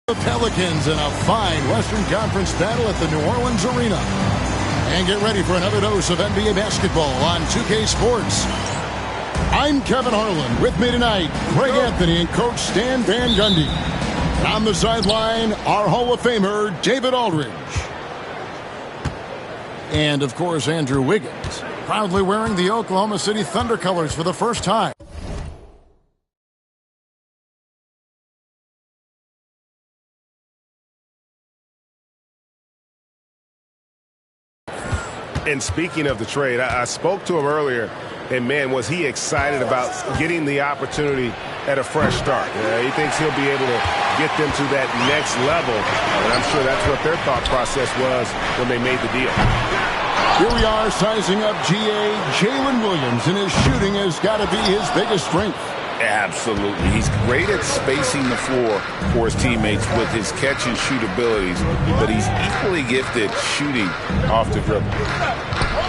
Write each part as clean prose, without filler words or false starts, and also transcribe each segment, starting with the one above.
The Pelicans in a fine Western Conference battle at the New Orleans Arena. And get ready for another dose of NBA basketball on 2K Sports. I'm Kevin Harlan. With me tonight, Craig Anthony and Coach Stan Van Gundy. On the sideline, our Hall of Famer, David Aldridge. And, of course, Andrew Wiggins, proudly wearing the Oklahoma City Thunder colors for the first time. And speaking of the trade, I spoke to him earlier, and man, was he excited about getting the opportunity at a fresh start. He thinks he'll be able to get them to that next level, and I'm sure that's what their thought process was when they made the deal. Here we are sizing up GA. Jalen Williams, and his shooting has got to be his biggest strength. Absolutely. He's great at spacing the floor for his teammates with his catch and shoot abilities, but he's equally gifted shooting off the dribble.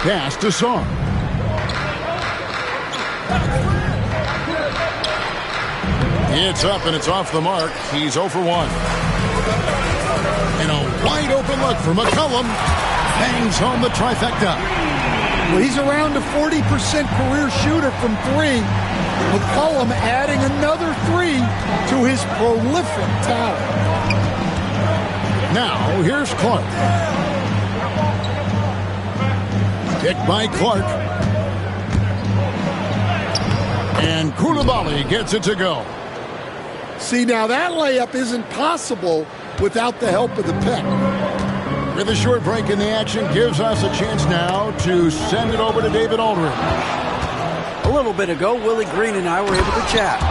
Pass to Song. It's up and it's off the mark. He's 0 for 1. And a wide open look for McCollum. Bangs home the trifecta. Well, he's around a 40% career shooter from three. McCollum adding another 3 to his prolific talent. Now, here's Clark. Picked by Clark. And Koulibaly gets it to go. See, now that layup isn't possible without the help of the pick. With a short break in the action, gives us a chance now to send it over to David Aldridge. A little bit ago, Willie Green and I were able to chat.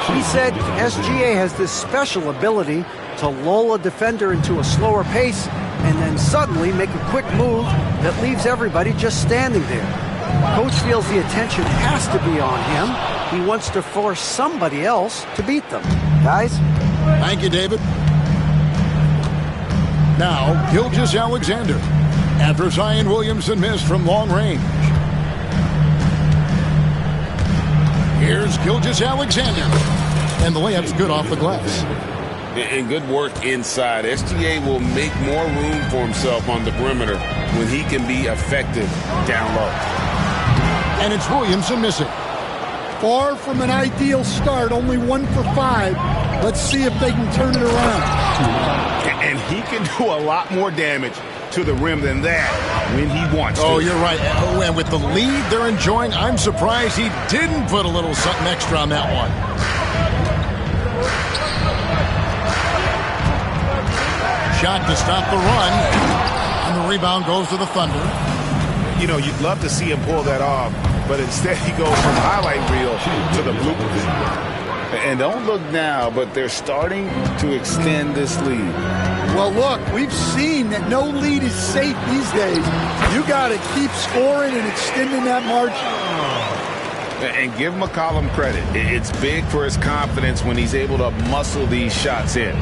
He said SGA has this special ability to lull a defender into a slower pace and then suddenly make a quick move that leaves everybody just standing there. Coach feels the attention has to be on him. He wants to force somebody else to beat them. Guys? Thank you, David. Now, Gilgeous-Alexander. After Zion Williamson missed from long range. Here's Gilgeous-Alexander. And the layup's good off the glass. And good work inside. SGA will make more room for himself on the perimeter when he can be effective down low. And it's Williamson missing. Far from an ideal start, only 1 for 5. Let's see if they can turn it around. And he can do a lot more damage to the rim than that when he wants to. Oh, you're right. And with the lead they're enjoying, I'm surprised he didn't put a little something extra on that one. Shot to stop the run. And the rebound goes to the Thunder. You know, you'd love to see him pull that off, but instead he goes from highlight reel to the bloopers. And don't look now, but they're starting to extend this lead. Well, look, we've seen that no lead is safe these days. You got to keep scoring and extending that margin. And give McCollum credit. It's big for his confidence when he's able to muscle these shots in.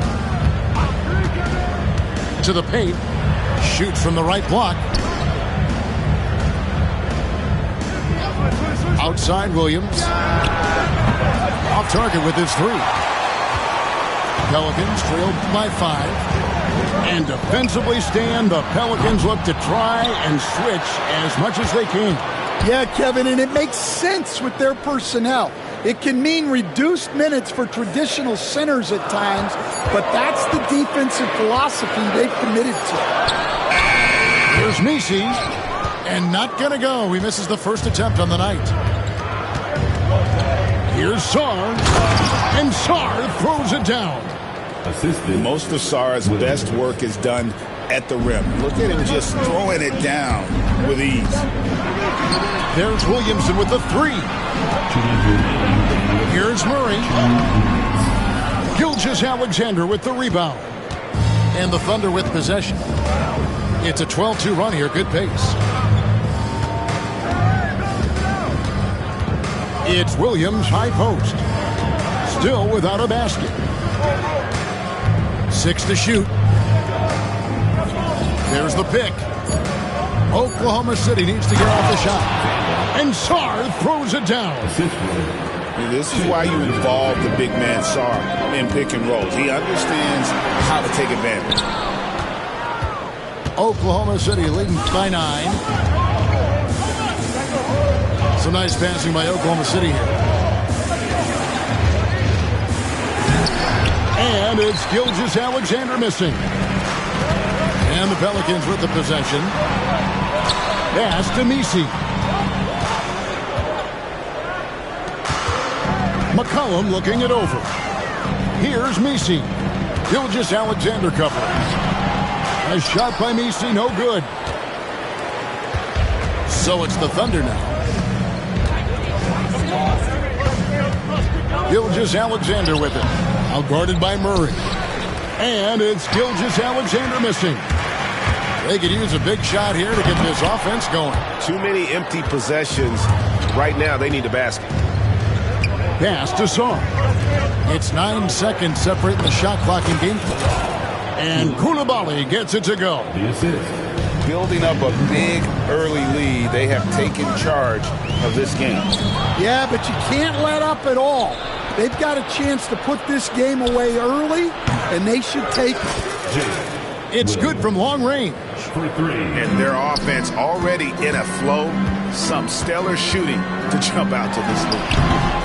To the paint. Shoots from the right block. Outside Williams. Off target with his 3. Pelicans trailed by 5. And defensively stand, the Pelicans look to try and switch as much as they can. Yeah, Kevin, and it makes sense with their personnel. It can mean reduced minutes for traditional centers at times, but that's the defensive philosophy they've committed to. Here's Messi, and not going to go. He misses the first attempt on the night. Here's Sarr, and Sarr throws it down. Most of Sarr's best work is done at the rim. Look at him just throwing it down with ease. There's Williamson with the 3. Here's Murray. Gilgeous-Alexander with the rebound. And the Thunder with possession. It's a 12-2 run here. Good pace. It's Williams high post. Still without a basket. 6 to shoot. There's the pick. Oklahoma City needs to get off the shot. And Sarr throws it down. This is why you involve the big man Sarr in pick and rolls. He understands how to take advantage. Oklahoma City leading by 9. Some nice passing by Oklahoma City here. And it's Gilgeous-Alexander missing. And the Pelicans with the possession. Pass to Messi. McCollum looking it over. Here's Messi. Gilgeous-Alexander covers. A shot by Messi, no good. So it's the Thunder now. Gilgeous-Alexander with it. Out guarded by Murray. And it's Gilgeous-Alexander missing. They could use a big shot here to get this offense going. Too many empty possessions. Right now, they need a basket. Pass to Sarr. It's 9 seconds separating the shot clock in game play. And Coulibaly gets it to go. Building up a big early lead, they have taken charge of this game. Yeah, but you can't let up at all. They've got a chance to put this game away early, and they should take it. It's good from long range. And their offense already in a flow. Some stellar shooting to jump out to this lead.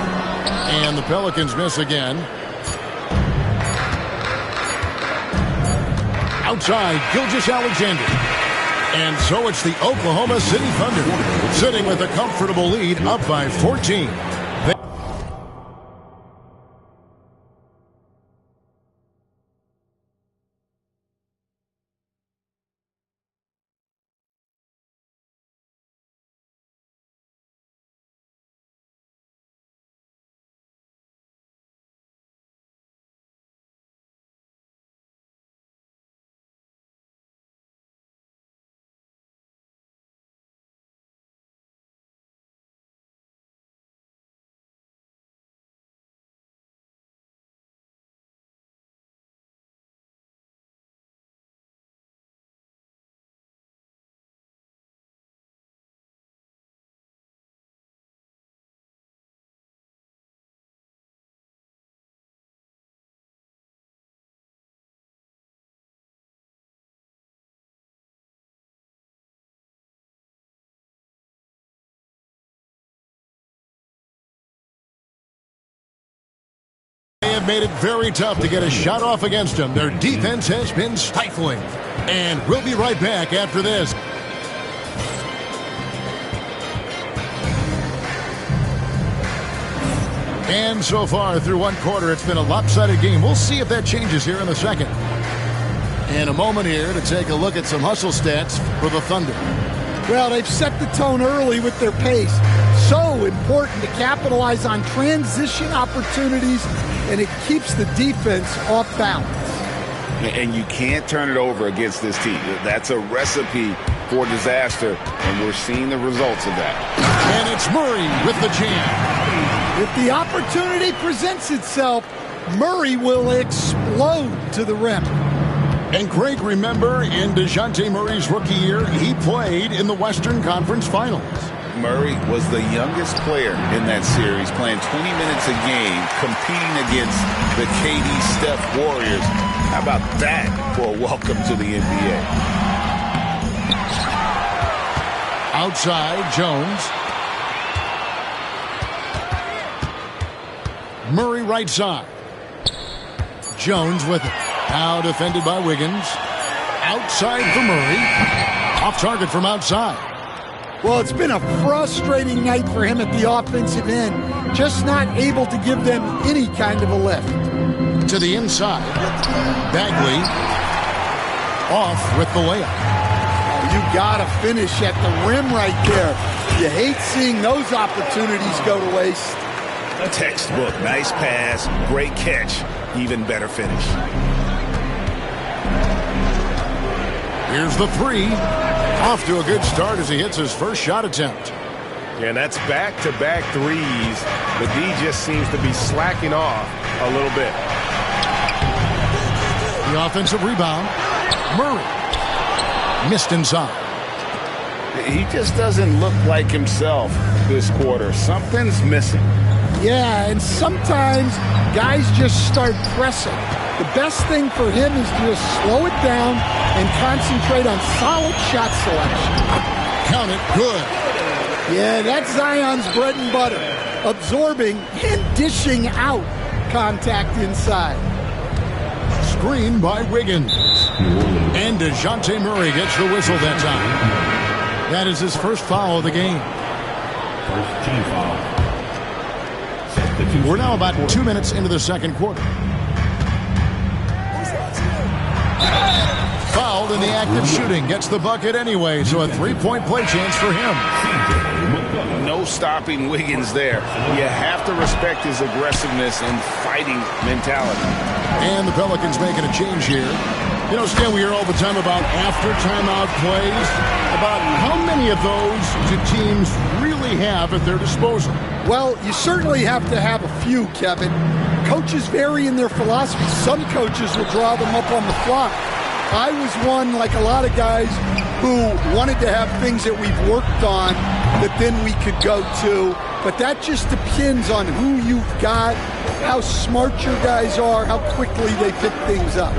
And the Pelicans miss again. Outside, Gilgeous-Alexander. And so it's the Oklahoma City Thunder sitting with a comfortable lead up by 14. They have made it very tough to get a shot off against them. Their defense has been stifling. And we'll be right back after this. And so far through one quarter, it's been a lopsided game. We'll see if that changes here in the second. In a moment here to take a look at some hustle stats for the Thunder. Well, they've set the tone early with their pace. So important to capitalize on transition opportunities, and it keeps the defense off balance. And you can't turn it over against this team. That's a recipe for disaster, and we're seeing the results of that. And it's Murray with the jam. If the opportunity presents itself, Murray will explode to the rim. And Craig, remember, in DeJounte Murray's rookie year, he played in the Western Conference Finals. Murray was the youngest player in that series, playing 20 minutes a game, competing against the KD Steph Warriors. How about that for a welcome to the NBA? Outside, Jones. Murray right side. Jones with it. Now defended by Wiggins. Outside for Murray. Off target from outside. Well, it's been a frustrating night for him at the offensive end. Just not able to give them any kind of a lift. To the inside. Bagley off with the layup. Oh, you got to finish at the rim right there. You hate seeing those opportunities go to waste. A textbook. Nice pass. Great catch. Even better finish. Here's the three. Off to a good start as he hits his first shot attempt. And that's back-to-back threes. The D just seems to be slacking off a little bit. The offensive rebound. Murray. Missed inside. He just doesn't look like himself this quarter. Something's missing. Yeah, and sometimes guys just start pressing. The best thing for him is to just slow it down and concentrate on solid shot selection. Count it, good. Yeah, that's Zion's bread and butter. Absorbing and dishing out contact inside. Screen by Wiggins. And DeJounte Murray gets the whistle that time. That is his first foul of the game. First team foul. We're now about 2 minutes into the second quarter. Fouled in the act of shooting. Gets the bucket anyway, so a three-point play chance for him. No stopping Wiggins there. You have to respect his aggressiveness and fighting mentality. And the Pelicans making a change here. You know, Stan, we hear all the time about after-timeout plays. About how many of those do teams really have at their disposal? Well, you certainly have to have a few, Kevin. Coaches vary in their philosophy. Some coaches will draw them up on the fly. I was one, like a lot of guys, who wanted to have things that we've worked on that then we could go to. But that just depends on who you've got, how smart your guys are, how quickly they pick things up.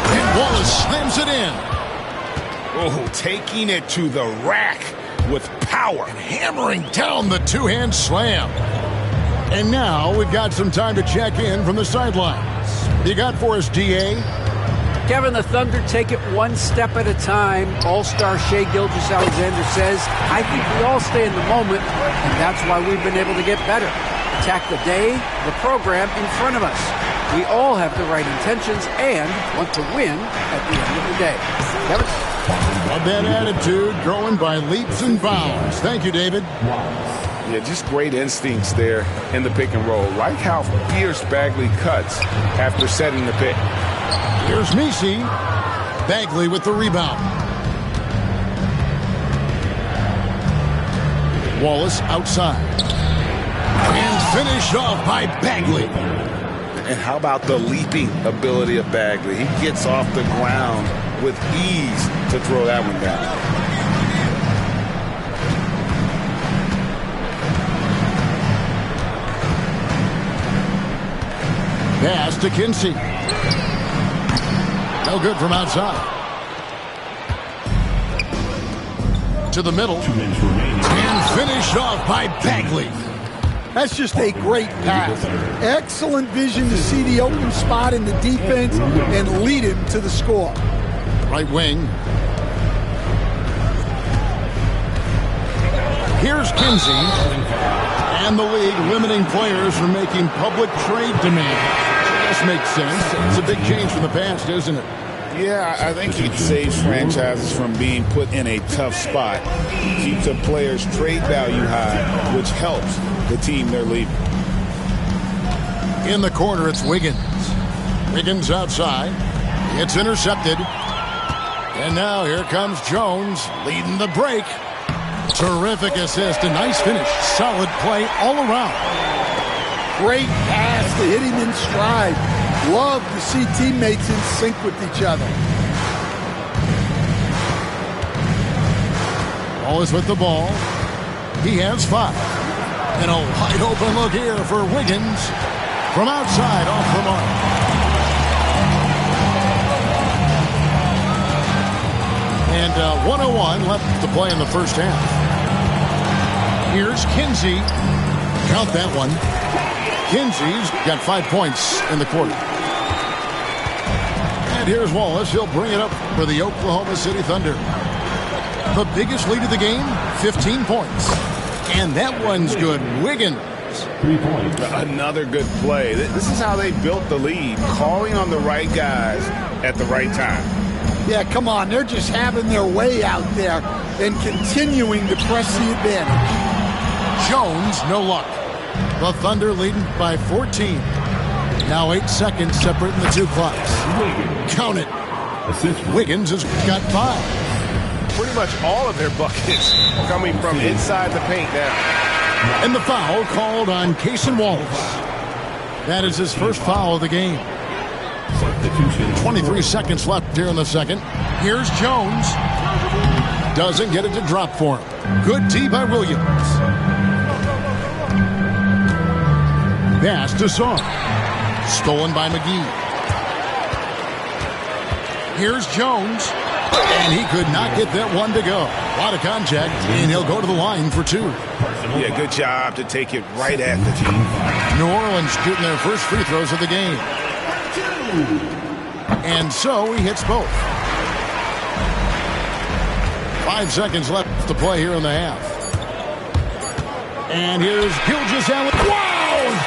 And Wallace slams it in. Oh, taking it to the rack with power. And hammering down the two-hand slam. And now we've got some time to check in from the sidelines. You got for us, D.A.? Kevin, the Thunder take it one step at a time. All-star Shai Gilgeous-Alexander says, I think we all stay in the moment, and that's why we've been able to get better. Attack the day, the program in front of us. We all have the right intentions and want to win at the end of the day. Kevin? Love that attitude, growing by leaps and bounds. Thank you, David. Yeah, just great instincts there in the pick and roll. Like how fierce Bagley cuts after setting the pick. Here's Messi. Bagley with the rebound. Wallace outside. And finished off by Bagley. And how about the leaping ability of Bagley? He gets off the ground with ease to throw that one down. Pass to Kinsey. No good from outside. To the middle. 2 minutes remaining. And finished off by Bagley. That's just a great pass. Excellent vision to see the open spot in the defense and lead him to the score. Right wing. Here's Kinsey. And the league limiting players from making public trade demands. This makes sense. It's a big change from the past, isn't it? Yeah, I think it saves franchises from being put in a tough spot. Keeps a player's trade value high, which helps the team they're leaving. In the corner, it's Wiggins. Wiggins outside. It's intercepted. And now here comes Jones leading the break. Terrific assist. A nice finish. Solid play all around. Great pass to hit him in stride. Love to see teammates in sync with each other. Wallace with the ball. He has 5. And a wide open look here for Wiggins. From outside, off the mark. And 1:01 left to play in the first half. Here's Kinsey. Count that one. Kinsey's got 5 points in the quarter. And here's Wallace. He'll bring it up for the Oklahoma City Thunder. The biggest lead of the game, 15 points. And that one's good. Wiggins. 3 points. Another good play. This is how they built the lead, calling on the right guys at the right time. Yeah, come on. They're just having their way out there and continuing to press the advantage. Jones, no luck. The Thunder leading by 14. Now 8 seconds separating the two clocks. Count it. Wiggins has got 5. Pretty much all of their buckets coming from inside the paint now. And the foul called on Cason Wallace. That is his first foul of the game. 23 seconds left here in the second. Here's Jones. Doesn't get it to drop for him. Good D by Williams. Pass to Song. Stolen by McGee. Here's Jones. And he could not get that one to go. A lot of contact, and he'll go to the line for 2. Yeah, good job to take it right at the team. New Orleans shooting their first free throws of the game. And so he hits both. 5 seconds left to play here in the half. And here's Gilgeous-Alexander. Wow!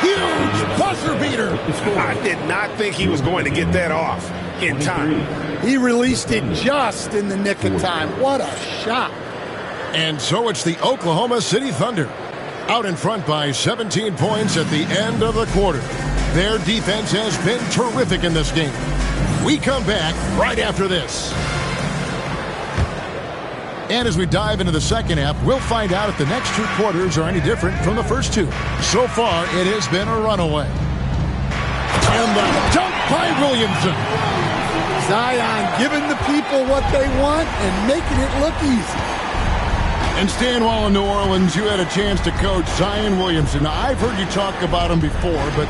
Huge buzzer beater. I did not think he was going to get that off in time. He released it just in the nick of time. What a shot. And so it's the Oklahoma City Thunder out in front by 17 points at the end of the quarter. Their defense has been terrific in this game. We come back right after this. And as we dive into the second half, we'll find out if the next 2 quarters are any different from the first 2. So far, it has been a runaway. And the dunk by Williamson. Zion giving the people what they want and making it look easy. And Stan, while in New Orleans, you had a chance to coach Zion Williamson. Now, I've heard you talk about him before, but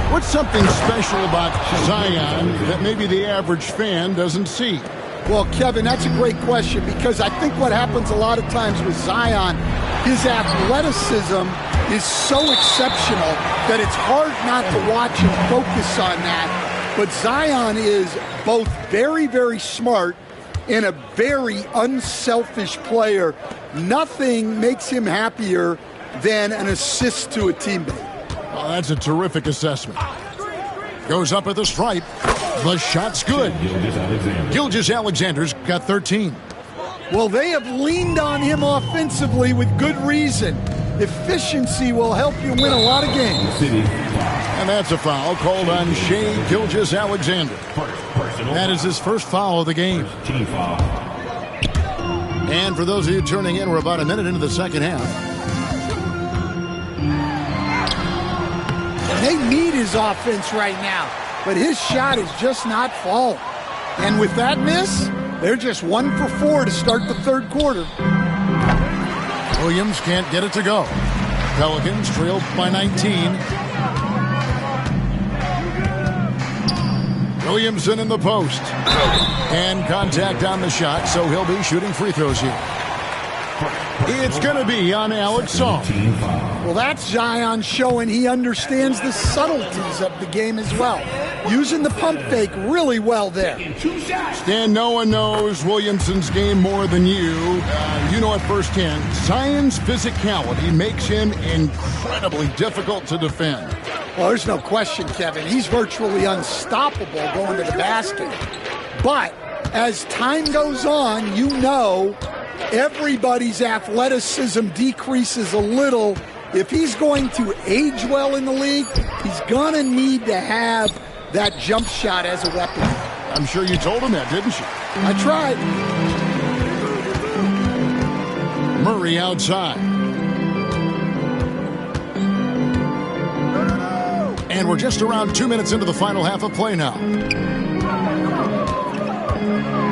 what's something special about Zion that maybe the average fan doesn't see? Well, Kevin, that's a great question because I think what happens a lot of times with Zion, his athleticism is so exceptional that it's hard not to watch and focus on that. But Zion is both very, very smart and a very unselfish player. Nothing makes him happier than an assist to a teammate. Well, that's a terrific assessment. Goes up at the stripe. The shot's good. Gilgeous-Alexander's got 13. Well, they have leaned on him offensively with good reason. Efficiency will help you win a lot of games. And that's a foul called on Shai Gilgeous-Alexander. That is his first foul of the game. And for those of you tuning in, we're about a minute into the second half. They need his offense right now, but his shot is just not falling. And with that miss, they're just 1 for 4 to start the third quarter. Williams can't get it to go. Pelicans trailed by 19. Williamson in the post. And contact on the shot, so he'll be shooting free throws here. It's going to be on Alex Song. Well, that's Zion showing he understands the subtleties of the game as well. Using the pump fake really well there. Stan, no one knows Williamson's game more than you. You know it firsthand. Zion's physicality makes him incredibly difficult to defend. Well, there's no question, Kevin. He's virtually unstoppable going to the basket. But as time goes on, you know everybody's athleticism decreases a little. If he's going to age well in the league, he's going to need to have that jump shot as a weapon. I'm sure you told him that, didn't you? I tried. Murray outside. And we're just around 2 minutes into the final half of play now.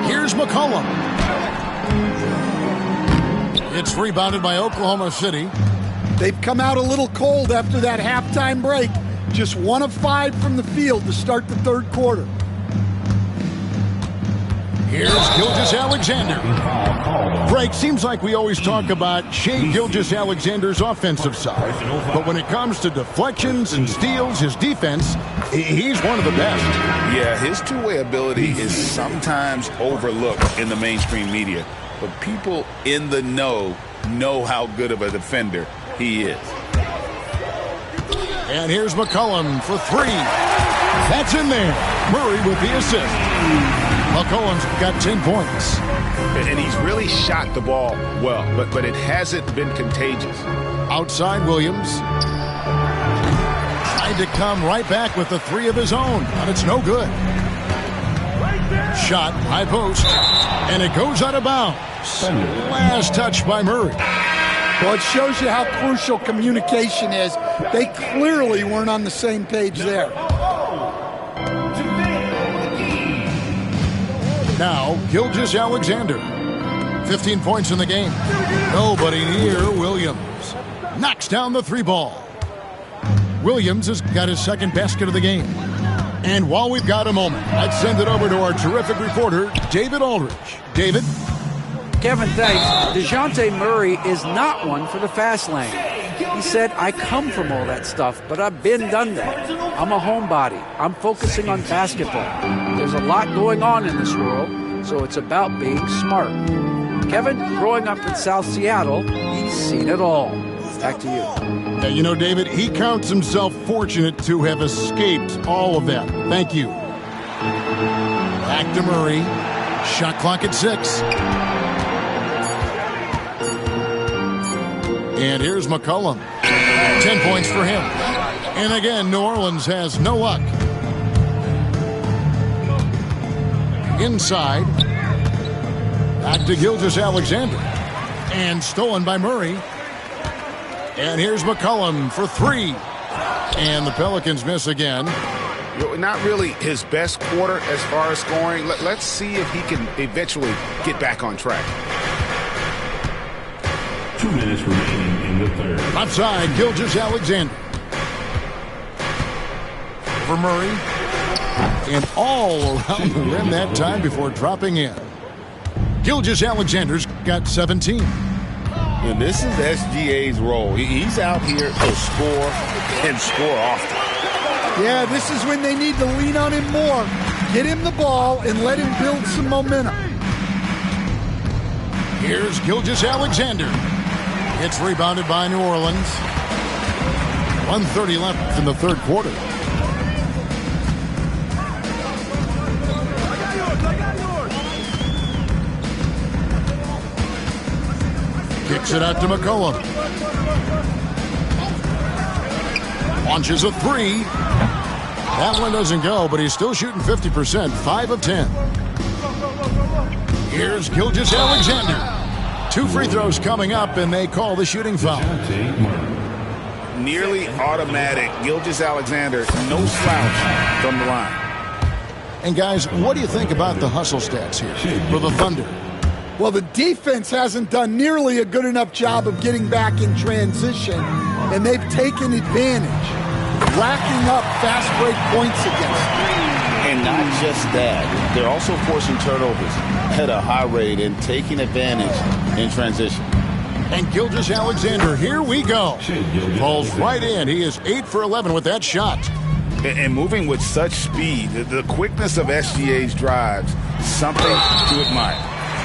Here's McCollum. It's rebounded by Oklahoma City. They've come out a little cold after that halftime break. Just 1 of 5 from the field to start the third quarter. Here's Gilgeous-Alexander. Greg, seems like we always talk about Shai Gilgeous-Alexander's offensive side. But when it comes to deflections and steals, his defense, he's one of the best. Yeah, his two-way ability is sometimes overlooked in the mainstream media. But people in the know how good of a defender he is. And here's McCollum for 3. That's in there. Murray with the assist. McCollum's got 10 points. And he's really shot the ball well, but it hasn't been contagious. Outside Williams. Tried to come right back with the 3 of his own, but it's no good. Shot, high post, and it goes out of bounds. Last touch by Murray. Well, it shows you how crucial communication is. They clearly weren't on the same page there. Now, Gilgeous-Alexander. 15 points in the game. Nobody near Williams. Knocks down the 3 ball. Williams has got his second basket of the game. And while we've got a moment, let's send it over to our terrific reporter, David Aldridge. David? Kevin, thanks. DeJounte Murray is not one for the fast lane. He said, I come from all that stuff, but I've done that. I'm a homebody. I'm focusing on basketball. There's a lot going on in this world, so it's about being smart. Kevin, growing up in South Seattle, he's seen it all. Back to you. You know, David, he counts himself fortunate to have escaped all of that. Thank you. Back to Murray. Shot clock at 6. And here's McCollum. 10 points for him. And again, New Orleans has no luck. Inside. Back to Gilgeous-Alexander. And stolen by Murray. And here's McCollum for 3. And the Pelicans miss again. Not really his best quarter as far as scoring. Let's see if he can eventually get back on track. 2 minutes remaining in the third. Outside, Gilgeous-Alexander. Over Murray. And all around the rim that time before dropping in. Gilgeous-Alexander's got 17. And this is SGA's role. He's out here to score and score often. Yeah, this is when they need to lean on him more. Get him the ball and let him build some momentum. Here's Gilgeous-Alexander. It's rebounded by New Orleans. 1:30 left in the third quarter. Kicks it out to McCollum. Launches a 3. That one doesn't go, but he's still shooting 50%, 5 of 10. Here's Gilgeous-Alexander. 2 free throws coming up, and they call the shooting foul. Nearly automatic. Gilgeous-Alexander, no slouch from the line. And guys, what do you think about the hustle stats here for the Thunder? Well, the defense hasn't done nearly a good enough job of getting back in transition, and they've taken advantage, racking up fast break points against them. And not just that, they're also forcing turnovers at a high rate and taking advantage in transition. And Gilgeous-Alexander, here we go. Falls right in. He is 8 for 11 with that shot. And moving with such speed, the quickness of SGA's drives, something to admire.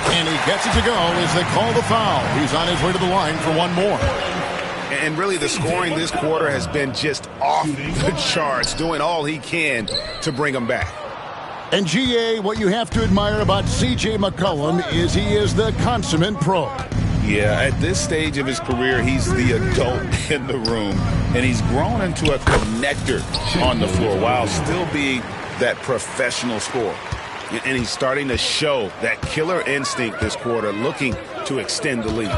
And he gets it to go as they call the foul. He's on his way to the line for one more. And really, the scoring this quarter has been just off the charts, doing all he can to bring them back. And GA, what you have to admire about C.J. McCollum is he is the consummate pro. Yeah, at this stage of his career, he's the adult in the room, and he's grown into a connector on the floor while still being that professional scorer. And he's starting to show that killer instinct this quarter, looking to extend the lead.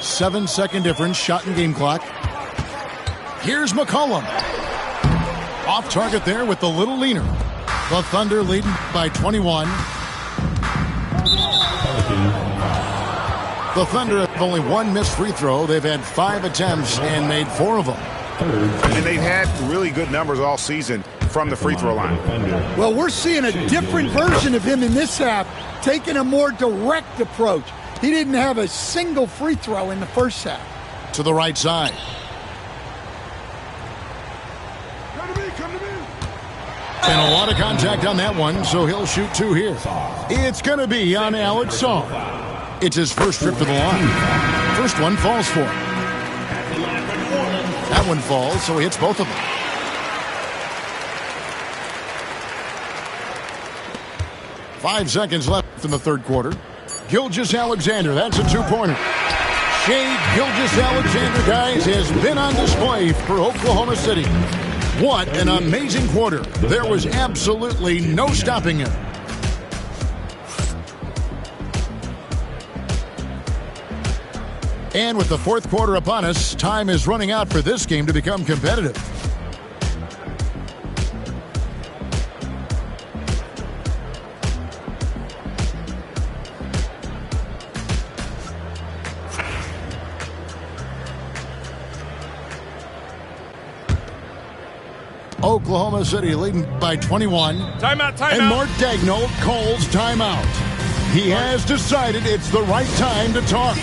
7-second difference, shot and game clock. Here's McCollum. Off target there with the little leaner. The Thunder leading by 21. The Thunder have only 1 missed free throw. They've had 5 attempts and made 4 of them. And they've had really good numbers all season from the free throw line. Well, we're seeing a different version of him in this half, taking a more direct approach. He didn't have a single free throw in the first half. To the right side. And a lot of contact on that one, so he'll shoot 2 here. It's going to be on Alex Song. It's his first trip to the line. First one falls for him. That one falls, so he hits both of them. Five seconds left in the third quarter. Gilgeous-Alexander, that's a 2-pointer. Shai Gilgeous-Alexander, guys, has been on display for Oklahoma City. What an amazing quarter. There was absolutely no stopping him. And with the fourth quarter upon us, time is running out for this game to become competitive. Oklahoma City leading by 21. Timeout. And Mark Daigneault calls timeout. He has decided it's the right time to talk.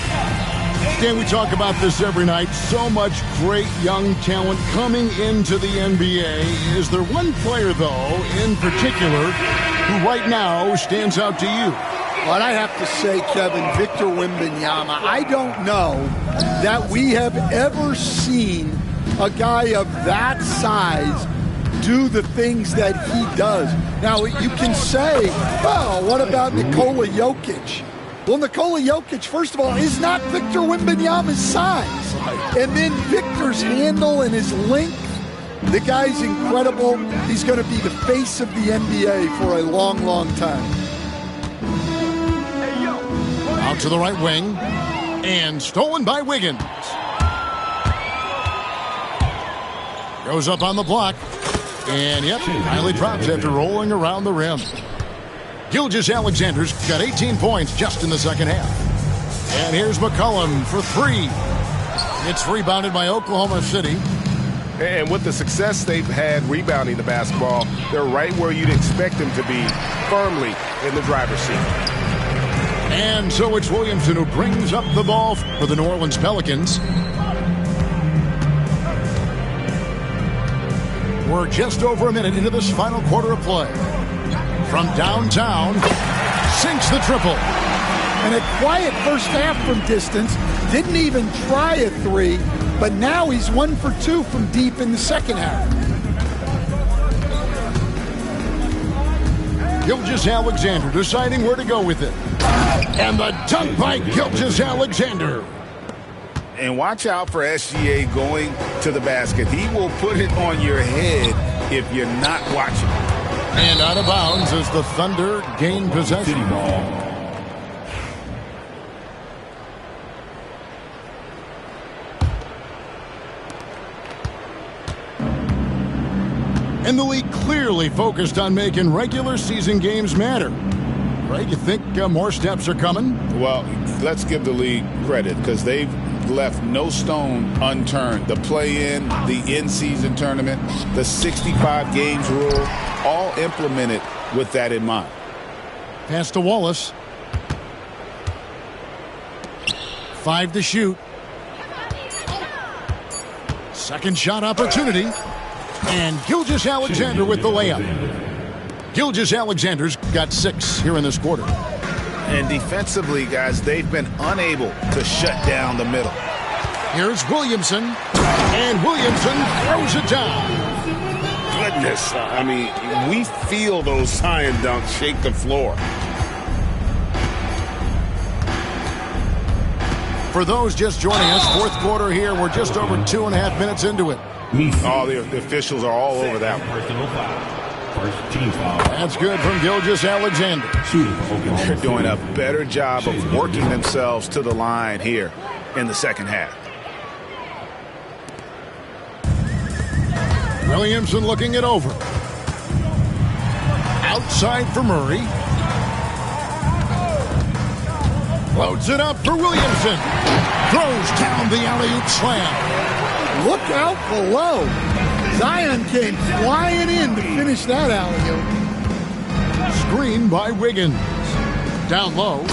Dan, we talk about this every night. So much great young talent coming into the NBA. Is there one player, though, in particular, who right now stands out to you? Well, I have to say, Kevin, Victor Wembanyama. I don't know that we have ever seen a guy of that size do the things that he does. Now, you can say, well, what about Nikola Jokic? Well, Nikola Jokic, first of all, is not Victor Wembanyama's size. And then Victor's handle and his length, the guy's incredible. He's going to be the face of the NBA for a long, long time. Out to the right wing, and stolen by Wiggins. Goes up on the block, and yep, finally drops after rolling around the rim. Gilgeous-Alexander's got 18 points just in the second half. And here's McCollum for three. It's rebounded by Oklahoma City. And with the success they've had rebounding the basketball, they're right where you'd expect them to be, firmly in the driver's seat. And so it's Williamson who brings up the ball for the New Orleans Pelicans. We're just over a minute into this final quarter of play. From downtown, sinks the triple. And a quiet first half from distance. Didn't even try a three, but now he's 1 for 2 from deep in the second half. Gilgeous-Alexander deciding where to go with it. And the dunk by Gilgeous-Alexander. And watch out for SGA going to the basket. He will put it on your head if you're not watching. And out of bounds as the Thunder gain possession. And the league clearly focused on making regular season games matter. Greg, you think more steps are coming? Well, let's give the league credit because they've left no stone unturned. The play-in, the in-season tournament, the 65 games rule, all implemented with that in mind. Pass to Wallace. 5 to shoot. Second shot opportunity. And Gilgeous-Alexander with the layup. Gilgeous-Alexander's got 6 here in this quarter. And defensively, guys, they've been unable to shut down the middle. Here's Williamson. And Williamson throws it down. Goodness, I mean, we feel those science dunks shake the floor. For those just joining us, fourth quarter here. We're just over 2.5 minutes into it. Oh, the officials are all over that one. Personal foul. First team foul. That's good from Gilgeous-Alexander. They're doing a better job of working themselves to the line here in the second half. Williamson looking it over. Outside for Murray. Loads it up for Williamson. Throws down the alley-oop slam. Look out below. Zion came flying in to finish that alley-oop. Screen by Wiggins. Down low.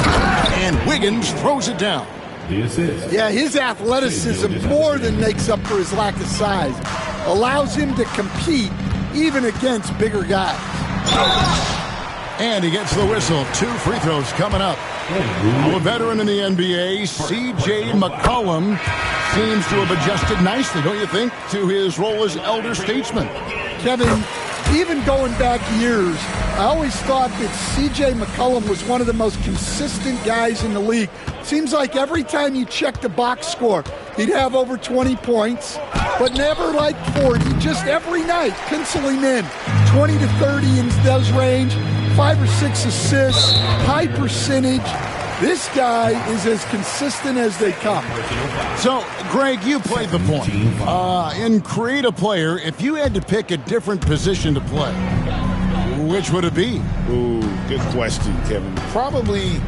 And Wiggins throws it down. The assist. Yeah, his athleticism more than makes up for his lack of size. Allows him to compete even against bigger guys. And he gets the whistle. 2 free throws coming up. A veteran in the NBA, C.J. McCollum, seems to have adjusted nicely, don't you think, to his role as elder statesman. Kevin, even going back years, I always thought that C.J. McCollum was one of the most consistent guys in the league. Seems like every time you check the box score, he'd have over 20 points, but never like 40. Just every night, pencil him in. 20 to 30 in those range, 5 or 6 assists, high percentage. This guy is as consistent as they come. So, Greg, you played the point. In Create a Player, if you had to pick a different position to play, which would it be? Ooh, good question, Kevin. Probably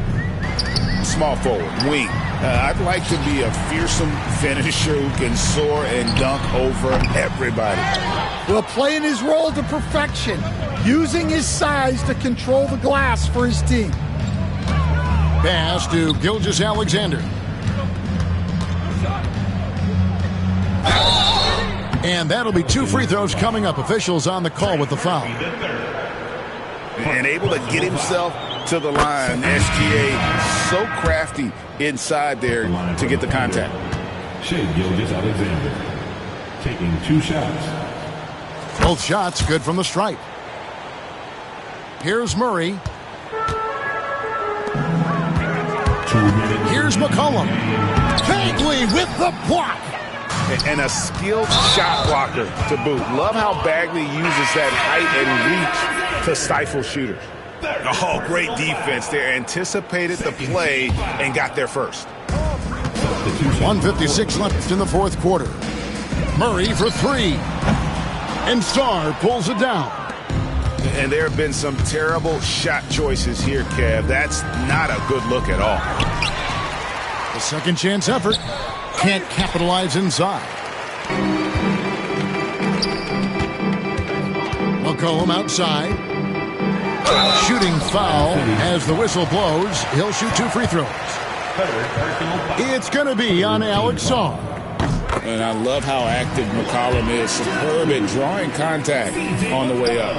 small forward, wing. I'd like to be a fearsome finisher who can soar and dunk over everybody. Well, playing his role to perfection, using his size to control the glass for his team. Pass to Gilgeous-Alexander. And that'll be 2 free throws coming up. Officials on the call with the foul. And able to get himself to the line. SGA so crafty inside there to get the contact. Shai Gilgeous-Alexander taking 2 shots. Both shots good from the stripe. Here's Murray. 2 minutes. Here's McCollum. Bagley with the block. And a skilled shot blocker to boot. Love how Bagley uses that height and reach to stifle shooters. Oh, great defense there. Anticipated the play and got there first. 1:56 left in the fourth quarter. Murray for 3. And Starr pulls it down. And there have been some terrible shot choices here, Kev. That's not a good look at all. The second chance effort. Can't capitalize inside. McCollum outside. Shooting foul as the whistle blows. He'll shoot 2 free throws. It's going to be on Alex Sarr. And I love how active McCollum is. Superb at drawing contact on the way up.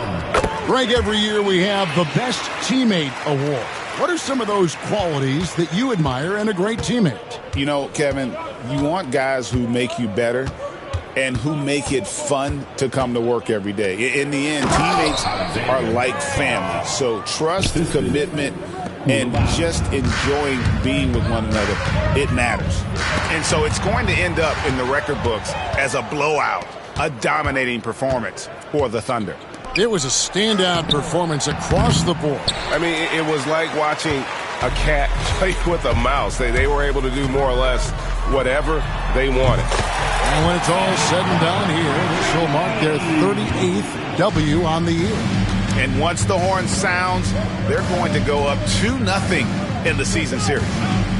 Greg, every year we have the Best Teammate Award. What are some of those qualities that you admire in a great teammate? You know, Kevin, you want guys who make you better and who make it fun to come to work every day. In the end, teammates are like family. So trust, commitment, and just enjoying being with one another, it matters. And so it's going to end up in the record books as a blowout, a dominating performance for the Thunder. It was a standout performance across the board. I mean, it was like watching a cat play with a mouse. They were able to do more or less whatever they wanted. And when it's all said and done here, this will mark their 38th W on the year. And once the horn sounds, they're going to go up 2-0 in the season series.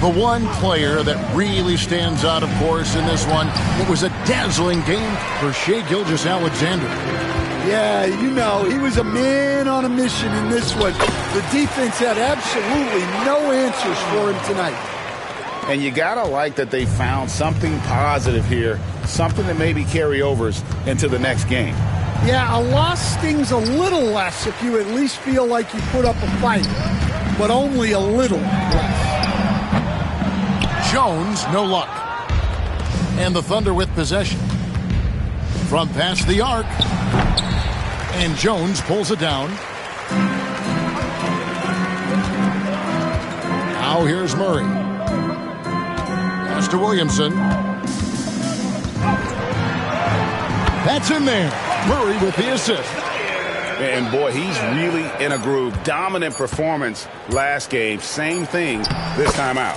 The one player that really stands out, of course, in this one, it was a dazzling game for Shai Gilgeous-Alexander. Yeah, you know, he was a man on a mission in this one. The defense had absolutely no answers for him tonight. And you got to like that they found something positive here, something that maybe carry overs into the next game. Yeah, a loss stings a little less if you at least feel like you put up a fight, but only a little less. Jones, no luck. And the Thunder with possession. From past the arc. And Jones pulls it down. Now here's Murray. Pass to Williamson. That's in there. Murray with the assist. And boy, he's really in a groove. Dominant performance last game. Same thing this time out.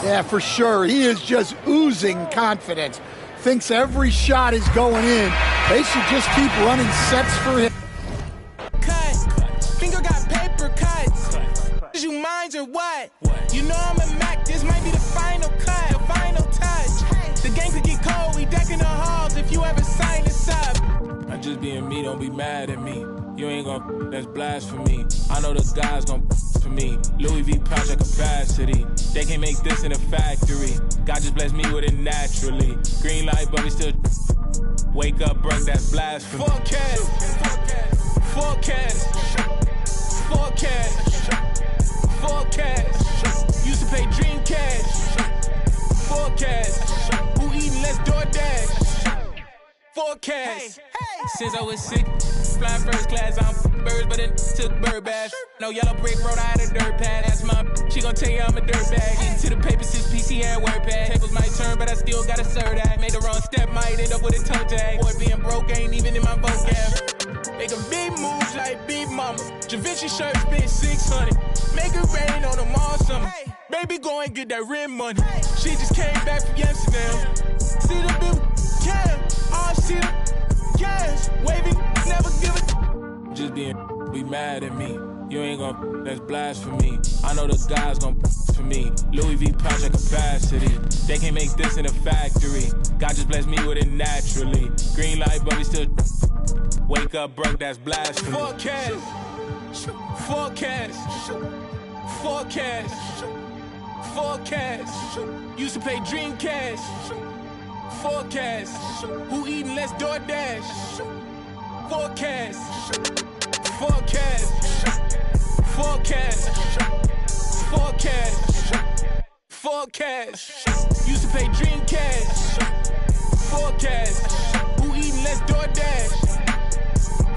Yeah, for sure. He is just oozing confidence. Thinks every shot is going in. They should just keep running sets for him. Cut. Finger got paper cuts. Is you mind or what? You know I'm a Mac. This might be the final cut, the final touch. The game could get cold. We decking the halls if you ever sign this up. I'm just being me. Don't be mad at me. You ain't gon' that's blasphemy. I know the guys gon' for me. Louis V pouch at capacity. They can't make this in a factory. God just blessed me with it naturally. Green light, but we still wake up, break that's blasphemy. Forecast. Used to pay dream cash. Forecast. Who eating less DoorDash? Forecast. Since I was sick, flying first class, I'm birds, but it took bird bath. No yellow brick road, I had a dirt pad. That's my, she gon' tell you I'm a dirt bag. Into the paper since PC had word pad. Tables might turn, but I still gotta serve that. Made the wrong step, might end up with a toe tag. Boy, being broke ain't even in my vocab. Making big moves like Big Mama. Javinci shirt spent 600. Make it rain on them all summer. Baby, go and get that rent money. She just came back from Amsterdam. See the big cam, all see the gas, waving, never give it. Just be mad at me. You ain't gon' that's blasphemy. I know the guys gon' for me. Louis V pouch at capacity. They can't make this in a factory. God just blessed me with it naturally. Green light, but we still Wake up broke, that's blasphemy. Forecast. Forecast. Forecast. Forecast. Used to play Dreamcast. Forecast. Who eating less DoorDash? Forecast. Forecast. Forecast. Forecast. Forecast. Used to play Dreamcast. Forecast. Who eating less DoorDash?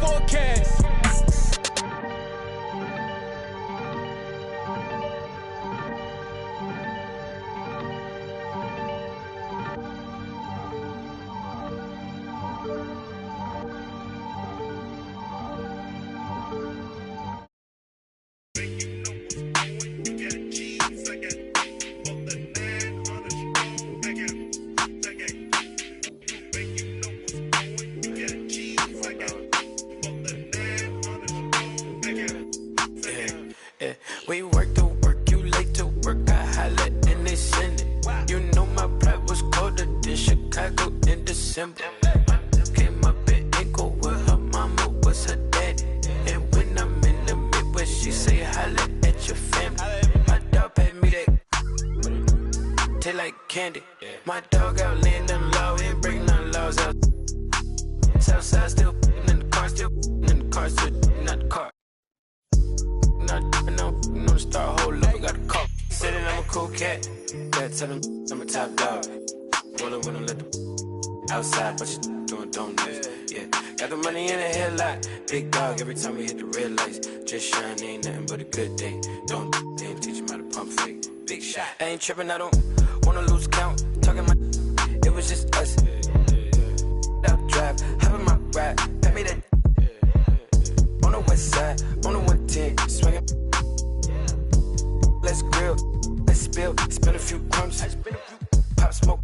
Forecast. We work to work, you late to work, I holla and they send it. You know my pride was colder than Chicago in December. Came up in Inco with her mama was her daddy. And when I'm in the Midwest, she say holla at your family. My dog paid me that, taste like candy. My dog out laying them low, ain't breaking none laws out. Southside still in the car, still in the car, still not the car. No star hold up, I got a call. Said that I'm a cool cat. Yeah, tell him I'm a top dog. Rollin' when I let the outside, but you doing donuts. Yeah, got the money in the headlight. Big dog every time we hit the red lights. Just shine, ain't nothing but a good day. Don't teach him how to pump fake. Big shot. I ain't tripping, I don't wanna lose count. Talking my, it was just us. Up drive, hop in my ride, pay me that. On the west side, on the 110, swinging. Let's grill, let's spill, spin a few crumbs. Pop smoke,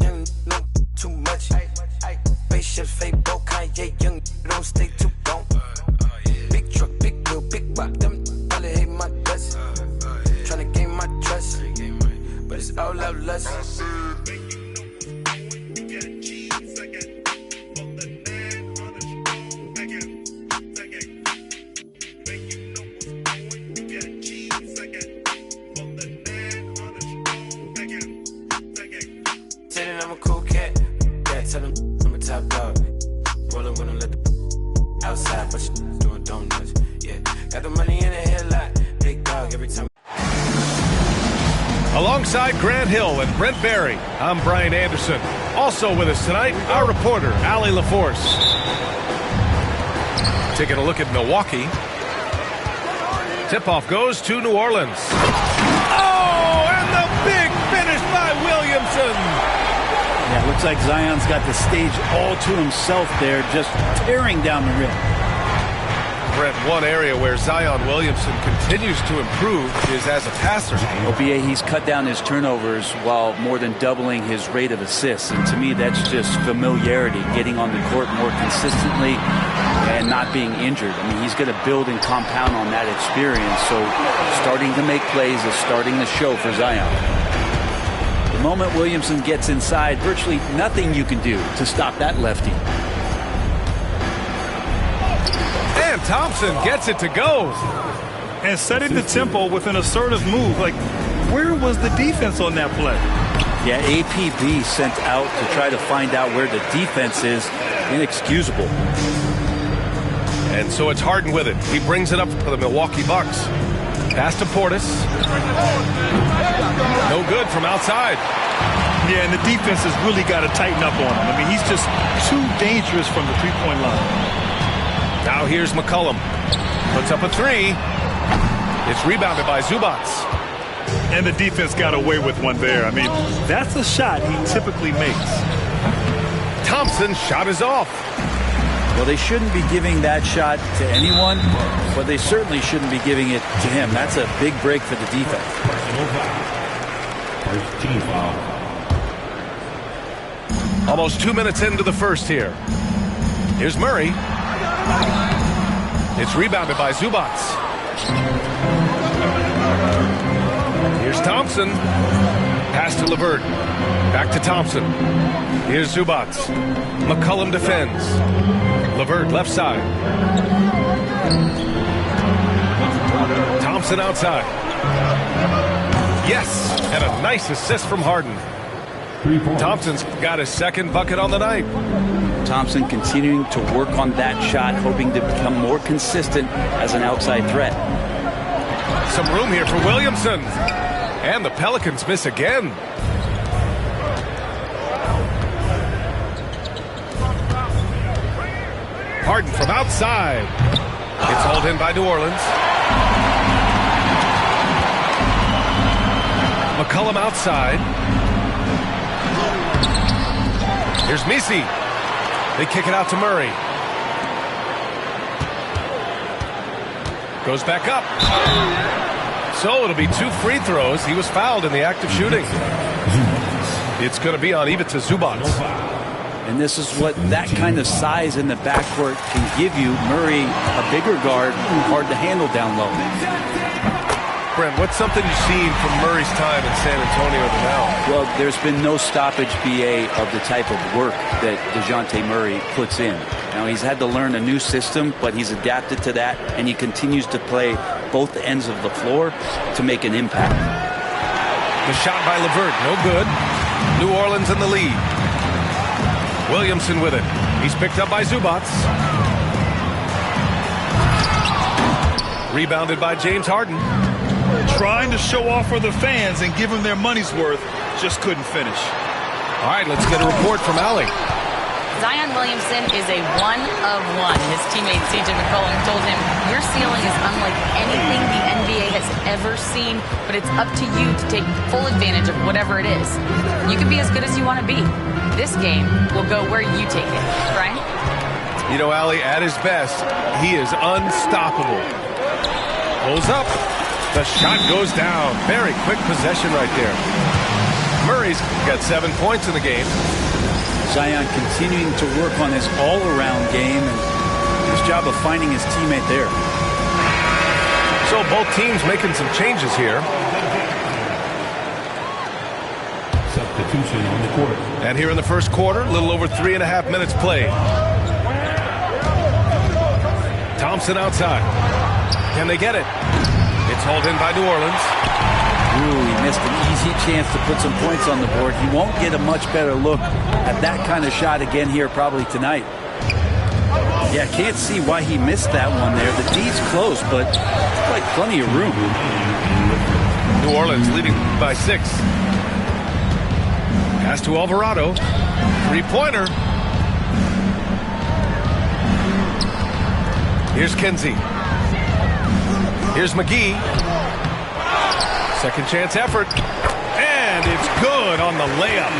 young, no, too much. Spaceships, fake boat, Kanye, young, don't stay too long. Big truck, big wheel, big rock, them probably hate my guts. Tryna gain my trust, but it's all out lust. I'm a cool cat. Yeah, tell him I'm a top dog. Rollin' when I let the outside, but you doing donuts. Yeah, got the money in the headlight. Big dog every time. Alongside Grant Hill and Brent Barry, I'm Brian Anderson. Also with us tonight, our reporter, Allie LaForce. Taking a look at Milwaukee. Tip-off goes to New Orleans. Oh, and the big finish by Williamson. Yeah, looks like Zion's got the stage all to himself there, just tearing down the rim. Brett, one area where Zion Williamson continues to improve is as a passer. OBA, he's cut down his turnovers while more than doubling his rate of assists. And to me, that's just familiarity, getting on the court more consistently and not being injured. I mean, he's going to build and compound on that experience. So starting to make plays is starting to show for Zion. The moment Williamson gets inside, virtually nothing you can do to stop that lefty. And Thompson gets it to go. And setting the tempo with an assertive move. Like, where was the defense on that play? Yeah, APB sent out to try to find out where the defense is. Inexcusable. And so it's Harden with it. He brings it up for the Milwaukee Bucks. Pass to Portis. No good from outside. Yeah, and the defense has really got to tighten up on him. I mean, he's just too dangerous from the three-point line. Now here's McCollum. Puts up a three. It's rebounded by Zubac. And the defense got away with one there. I mean, that's a shot he typically makes. Thompson's shot is off. Well, they shouldn't be giving that shot to anyone, but they certainly shouldn't be giving it to him. That's a big break for the defense. First team foul. Almost 2 minutes into the first here. Here's Murray. It's rebounded by Zubac. Here's Thompson. Pass to LeVert. Back to Thompson. Here's Zubac. McCollum defends. LeVert left side. Thompson outside. Yes, and a nice assist from Harden. Thompson's got his second bucket on the night. Thompson continuing to work on that shot, hoping to become more consistent as an outside threat. Some room here for Williamson. And the Pelicans miss again. Harden from outside. It's hauled in by New Orleans. McCollum outside. Here's Messi. They kick it out to Murray. Goes back up. So it'll be 2 free throws. He was fouled in the act of shooting. It's going to be on Ivica Zubac. And this is what that kind of size in the backcourt can give you. Murray, a bigger guard, hard to handle down low. Brent, what's something you've seen from Murray's time in San Antonio to now? Well, there's been no stoppage, BA, of the type of work that DeJounte Murray puts in. Now, he's had to learn a new system, but he's adapted to that, and he continues to play both ends of the floor to make an impact. The shot by LeVert, no good. New Orleans in the lead. Williamson with it. He's picked up by Zubac. Rebounded by James Harden. Trying to show off for the fans and give them their money's worth, just couldn't finish. All right, let's get a report from Allie. Zion Williamson is a one-of-one. His teammate C.J. McCollum told him, your ceiling is unlike anything the NBA has ever seen, but it's up to you to take full advantage of whatever it is. You can be as good as you want to be. This game will go where you take it. Brian? You know, Allie, at his best, he is unstoppable. Pulls up. The shot goes down. Very quick possession right there. Murray's got 7 points in the game. Zion continuing to work on his all-around game and his job of finding his teammate there. So both teams making some changes here. Substitution on the court. And here in the first quarter, a little over 3.5 minutes played. Thompson outside. Can they get it? It's hauled in by New Orleans. Ooh, he missed an easy chance to put some points on the board. He won't get a much better look at that kind of shot again here probably tonight. Yeah, can't see why he missed that one there. The D's close, but like plenty of room. New Orleans leading by 6. Pass to Alvarado. Three-pointer. Here's Kenzie. Here's McGee. Second chance effort. And it's good on the layup.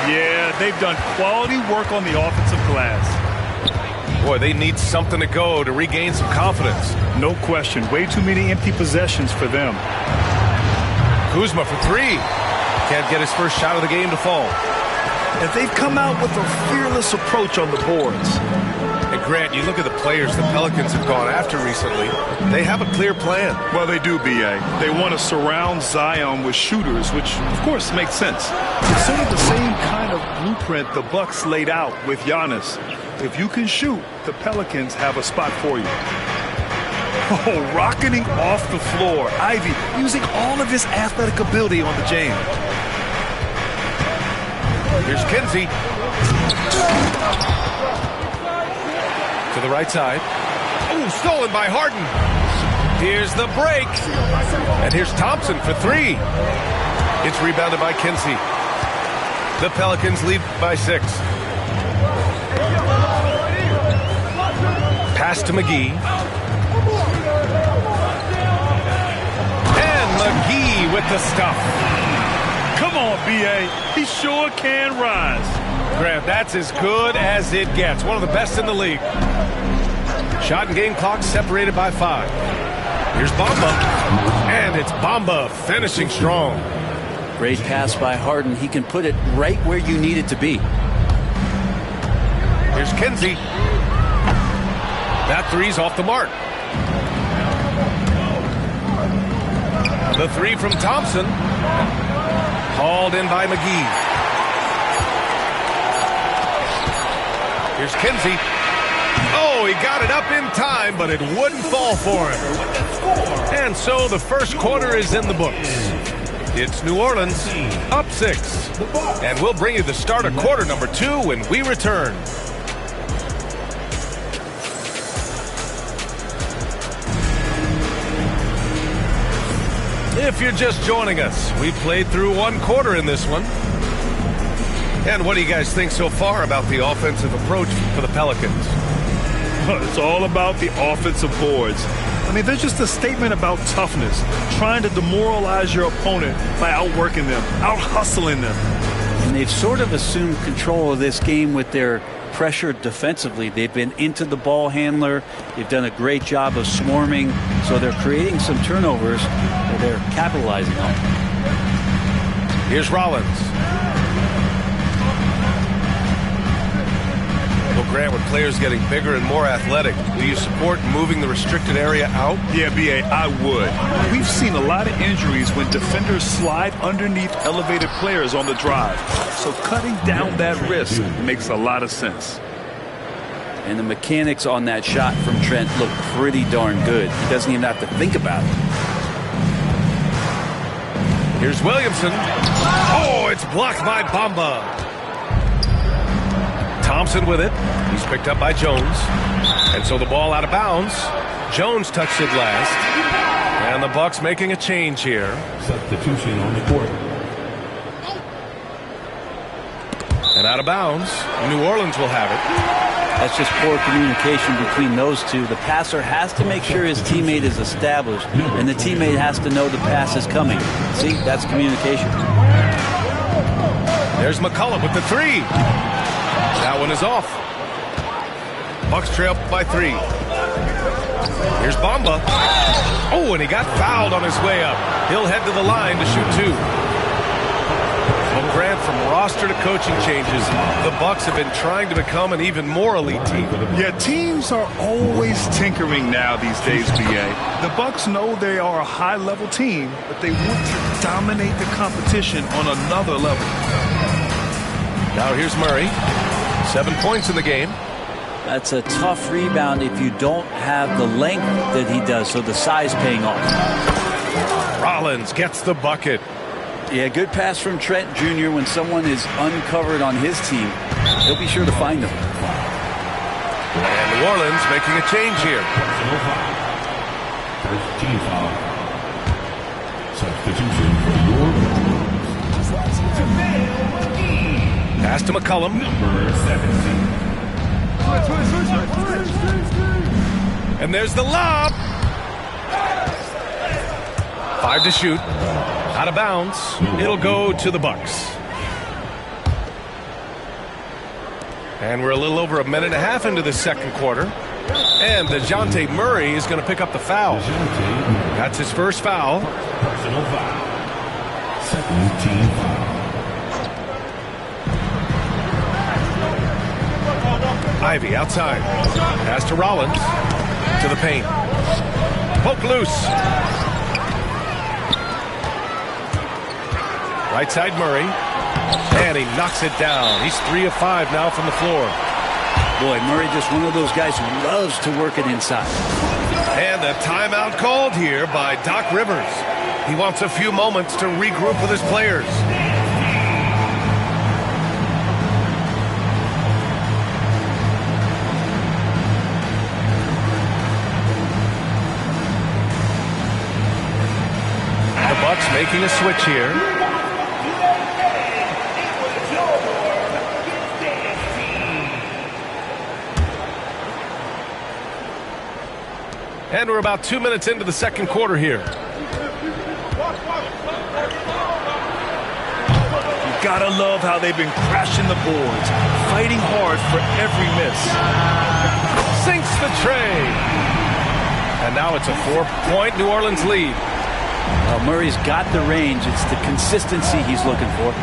Yeah, they've done quality work on the offensive glass. Boy, they need something to go to regain some confidence. No question. Way too many empty possessions for them. Kuzma for 3. Can't get his first shot of the game to fall. And they've come out with a fearless approach on the boards. And Grant, you look at the players the Pelicans have gone after recently. They have a clear plan. Well, they do, B.A. They want to surround Zion with shooters, which, of course, makes sense. It's sort of the same kind of blueprint the Bucks laid out with Giannis. If you can shoot, the Pelicans have a spot for you. Oh, rocketing off the floor. Ivy using all of his athletic ability on the jam. Here's Kenzie. To the right side. Oh, stolen by Harden. Here's the break. And here's Thompson for 3. It's rebounded by Kenzie. The Pelicans lead by 6. Pass to McGee. And McGee with the stuff. Come on, B.A. He sure can rise. Grant, that's as good as it gets. One of the best in the league. Shot and game clock separated by 5. Here's Bamba. And it's Bamba finishing strong. Great pass by Harden. He can put it right where you need it to be. Here's Kenzie. That 3's off the mark. The 3 from Thompson. Hauled in by McGee. Here's Kinsey. Oh, he got it up in time, but it wouldn't fall for him. And so the first quarter is in the books. It's New Orleans up 6. And we'll bring you the start of quarter number 2 when we return. If you're just joining us, we played through one quarter in this one. And what do you guys think so far about the offensive approach for the Pelicans? It's all about the offensive boards. I mean, they're just a statement about toughness, trying to demoralize your opponent by outworking them, out-hustling them. And they've sort of assumed control of this game with their pressure defensively. They've been into the ball handler. They've done a great job of swarming. So they're creating some turnovers that they're capitalizing on. Here's Rollins. Well, Grant, with players getting bigger and more athletic, do you support moving the restricted area out? Yeah, B.A., I would. We've seen a lot of injuries when defenders slide underneath elevated players on the drive. So cutting down that risk makes a lot of sense. And the mechanics on that shot from Trent look pretty darn good. He doesn't even have to think about it. Here's Williamson. Oh, it's blocked by Bamba. Thompson with it. He's picked up by Jones. And so the ball out of bounds. Jones touched it last. And the Bucks making a change here. Substitution on the court. And out of bounds. New Orleans will have it. That's just poor communication between those two. The passer has to make sure his teammate is established, and the teammate has to know the pass is coming. See, that's communication. There's McCollum with the 3. That one is off. Bucks trail by 3. Here's Bamba. Oh, and he got fouled on his way up. He'll head to the line to shoot 2. Well, Grant, from roster to coaching changes, the Bucks have been trying to become an even more elite team. Yeah, teams are always tinkering now these days, B.A. The Bucks know they are a high-level team, but they want to dominate the competition on another level. Now here's Murray. 7 points in the game. That's a tough rebound if you don't have the length that he does, so the size paying off. Rollins gets the bucket. Yeah, good pass from Trent Jr. When someone is uncovered on his team, he'll be sure to find them. And New Orleans making a change here. First team foul. Substitution for New Orleans. Pass to McCollum. Number 17. And there's the lob. 5 to shoot. Out of bounds. It'll go to the Bucks. And we're a little over a minute and a half into the second quarter. And DeJounte Murray is going to pick up the foul. That's his first foul. Personal foul. Second team foul. Ivy outside. Pass to Rollins. To the paint. Poke loose. Right side Murray. And he knocks it down. He's 3 of 5 now from the floor. Boy, Murray just one of those guys who loves to work it inside. And a timeout called here by Doc Rivers. He wants a few moments to regroup with his players. The Bucks making a switch here. And we're about 2 minutes into the second quarter here. You gotta love how they've been crashing the boards, fighting hard for every miss. Sinks the tray. And now it's a 4-point New Orleans lead. Well, Murray's got the range. It's the consistency he's looking for.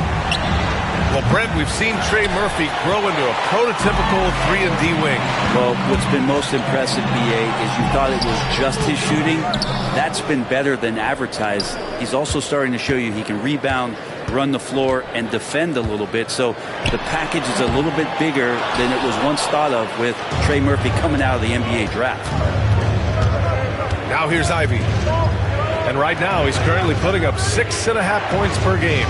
Well, Brent, we've seen Trey Murphy grow into a prototypical 3-and-D wing. Well, what's been most impressive, B.A., is you thought it was just his shooting. That's been better than advertised. He's also starting to show you he can rebound run the floor, and defend a little bit. So the package is a little bit bigger than it was once thought of with Trey Murphy coming out of the NBA draft. Now here's Ivey. And right now he's currently putting up 6.5 points per game.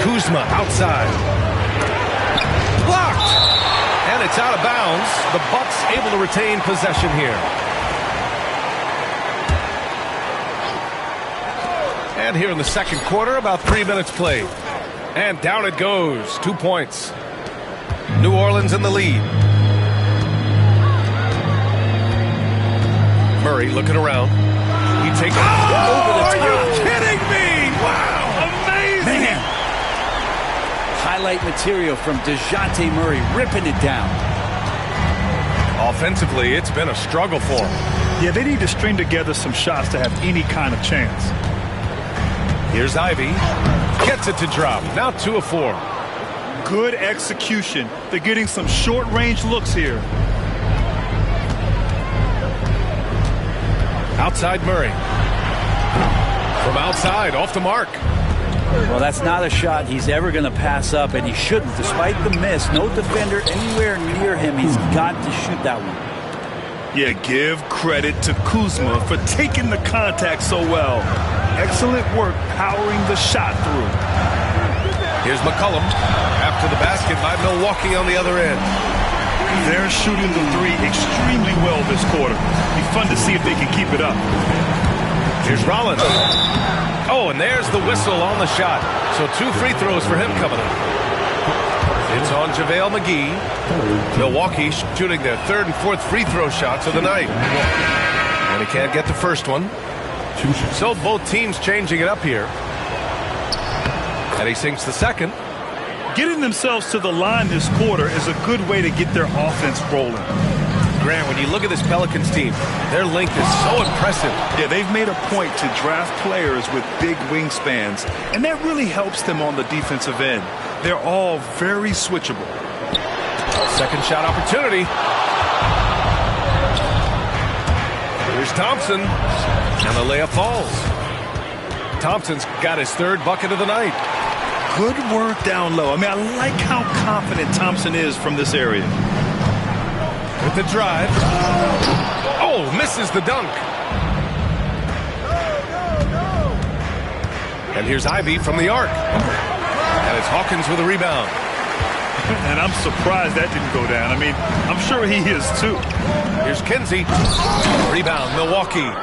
Kuzma outside. Blocked! And it's out of bounds. The Bucks able to retain possession here. And here in the second quarter, about 3 minutes played. And down it goes. 2 points. New Orleans in the lead. Murray looking around. He takes it over the top. Are you kidding me? Wow, amazing. Man. Highlight material from DeJounte Murray ripping it down. Offensively, it's been a struggle for him. Yeah, they need to string together some shots to have any kind of chance. Here's Ivey. Gets it to drop. Now 2 of 4. Good execution. They're getting some short-range looks here. Outside Murray. From outside, off the mark. Well, that's not a shot he's ever going to pass up, and he shouldn't. Despite the miss, no defender anywhere near him. He's got to shoot that one. Yeah, give credit to Kuzma for taking the contact so well. Excellent work powering the shot through. Here's McCollum after the basket by Milwaukee on the other end. They're shooting the three extremely well this quarter. Be fun to see if they can keep it up. Here's Rollins. Oh, and there's the whistle on the shot. So 2 free throws for him coming up. It's on JaVale McGee. Milwaukee shooting their 3rd and 4th free throw shots of the night. And he can't get the first one. So both teams changing it up here. And he sinks the second. Getting themselves to the line this quarter is a good way to get their offense rolling. Grant, when you look at this Pelicans team, their length is so impressive. Yeah, they've made a point to draft players with big wingspans, and that really helps them on the defensive end. They're all very switchable. Second shot opportunity. Here's Thompson, and the layup falls. Thompson's got his 3rd bucket of the night. Good work down low. I mean, I like how confident Thompson is from this area. With the drive. Oh, misses the dunk. And here's Ivey from the arc. And it's Hawkins with a rebound. And I'm surprised that didn't go down. I mean, I'm sure he is too. Here's Kinsey. Rebound, Milwaukee.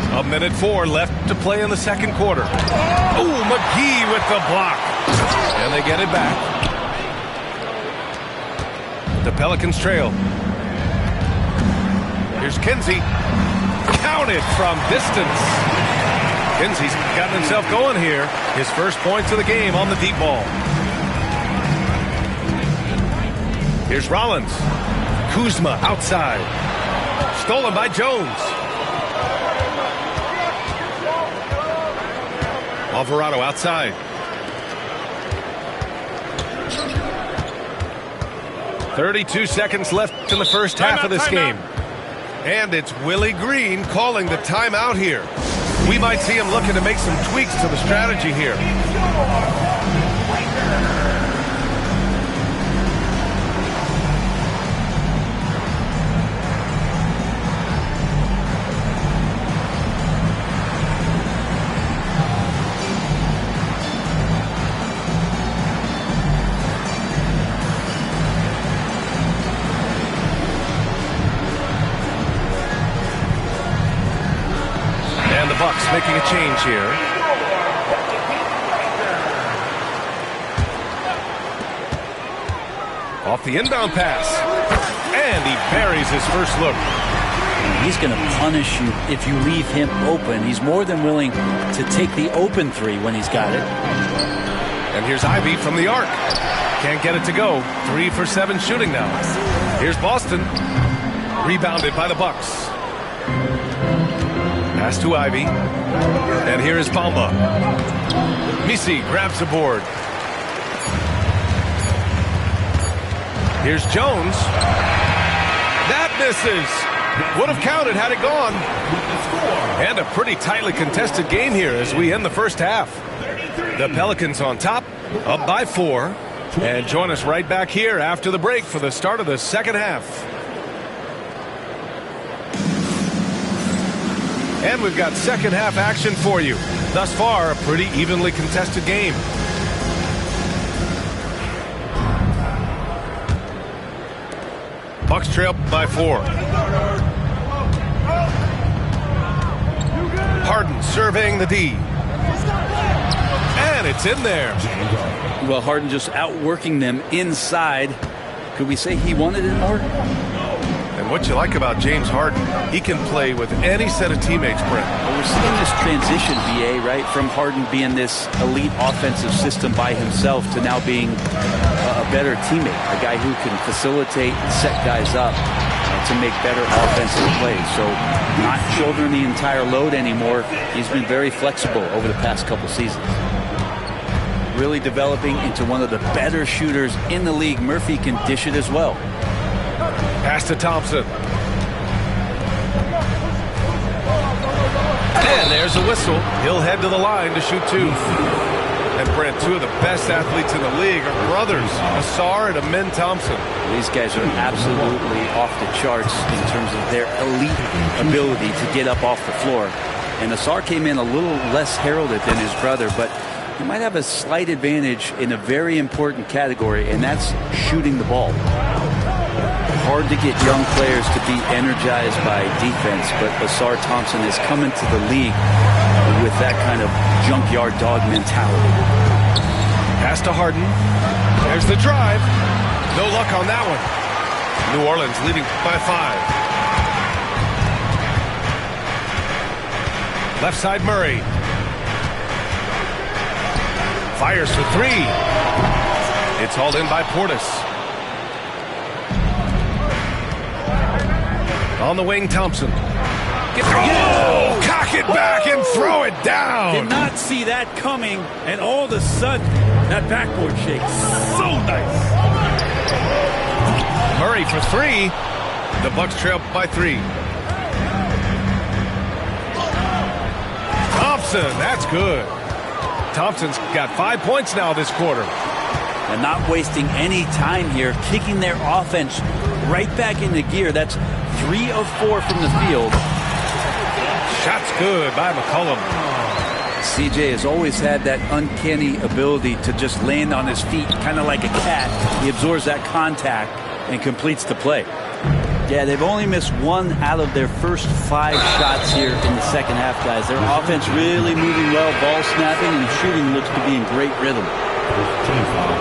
1:04 left to play in the second quarter. Oh, McGee with the block. And they get it back. The Pelicans trail. Here's Kinsey. Counted from distance. Kinsey's gotten himself going here. His first points of the game on the deep ball. Here's Rollins. Kuzma outside. Stolen by Jones. Alvarado outside. .32 seconds left in the first half of this game. And it's Willie Green calling the timeout here. We might see him looking to make some tweaks to the strategy here. Bucks making a change here. Off the inbound pass. And he buries his first look. He's going to punish you if you leave him open. He's more than willing to take the open 3 when he's got it. And here's Ivey from the arc. Can't get it to go. 3 for 7 shooting now. Here's Boston. Rebounded by the Bucks. Pass to Ivey. And here is Bamba. Misi grabs the board. Here's Jones. That misses. Would have counted had it gone. And a pretty tightly contested game here as we end the first half. The Pelicans on top, up by 4. And join us right back here after the break for the start of the second half. And we've got second half action for you. Thus far, a pretty evenly contested game. Bucks trail by 4. Harden surveying the D. And it's in there. Well, Harden just outworking them inside. Could we say he wanted it more? And what you like about James Harden, he can play with any set of teammates, Brent. Well, we're seeing this transition, BA, right? From Harden being this elite offensive system by himself to now being a better teammate, a guy who can facilitate and set guys up to make better offensive plays. So not shouldering the entire load anymore. He's been very flexible over the past couple seasons. Really developing into one of the better shooters in the league. Murphy can dish it as well. Pass to Thompson. And there's a whistle. He'll head to the line to shoot 2. And Brent, 2 of the best athletes in the league are brothers, Ausar and Amen Thompson. These guys are absolutely off the charts in terms of their elite ability to get up off the floor. And Ausar came in a little less heralded than his brother, but he might have a slight advantage in a very important category, and that's shooting the ball. Hard to get young players to be energized by defense, but Ausar Thompson has come into the league with that kind of junkyard dog mentality. Pass to Harden. There's the drive. No luck on that one. New Orleans leading by 5. Left side Murray. Fires for 3. It's hauled in by Portis. On the wing, Thompson. Oh, cock it back and throw it down. Did not see that coming, and all of a sudden, that backboard shake. So nice. Murray for 3. The Bucks trail by 3. Thompson, that's good. Thompson's got 5 points now this quarter. And not wasting any time here, kicking their offense right back into gear. That's 3 of 4 from the field. Shot's good by McCollum. CJ has always had that uncanny ability to just land on his feet, kind of like a cat. He absorbs that contact and completes the play. Yeah, they've only missed 1 out of their first 5 shots here in the second half, guys. Their offense really moving well, ball snapping, and shooting looks to be in great rhythm.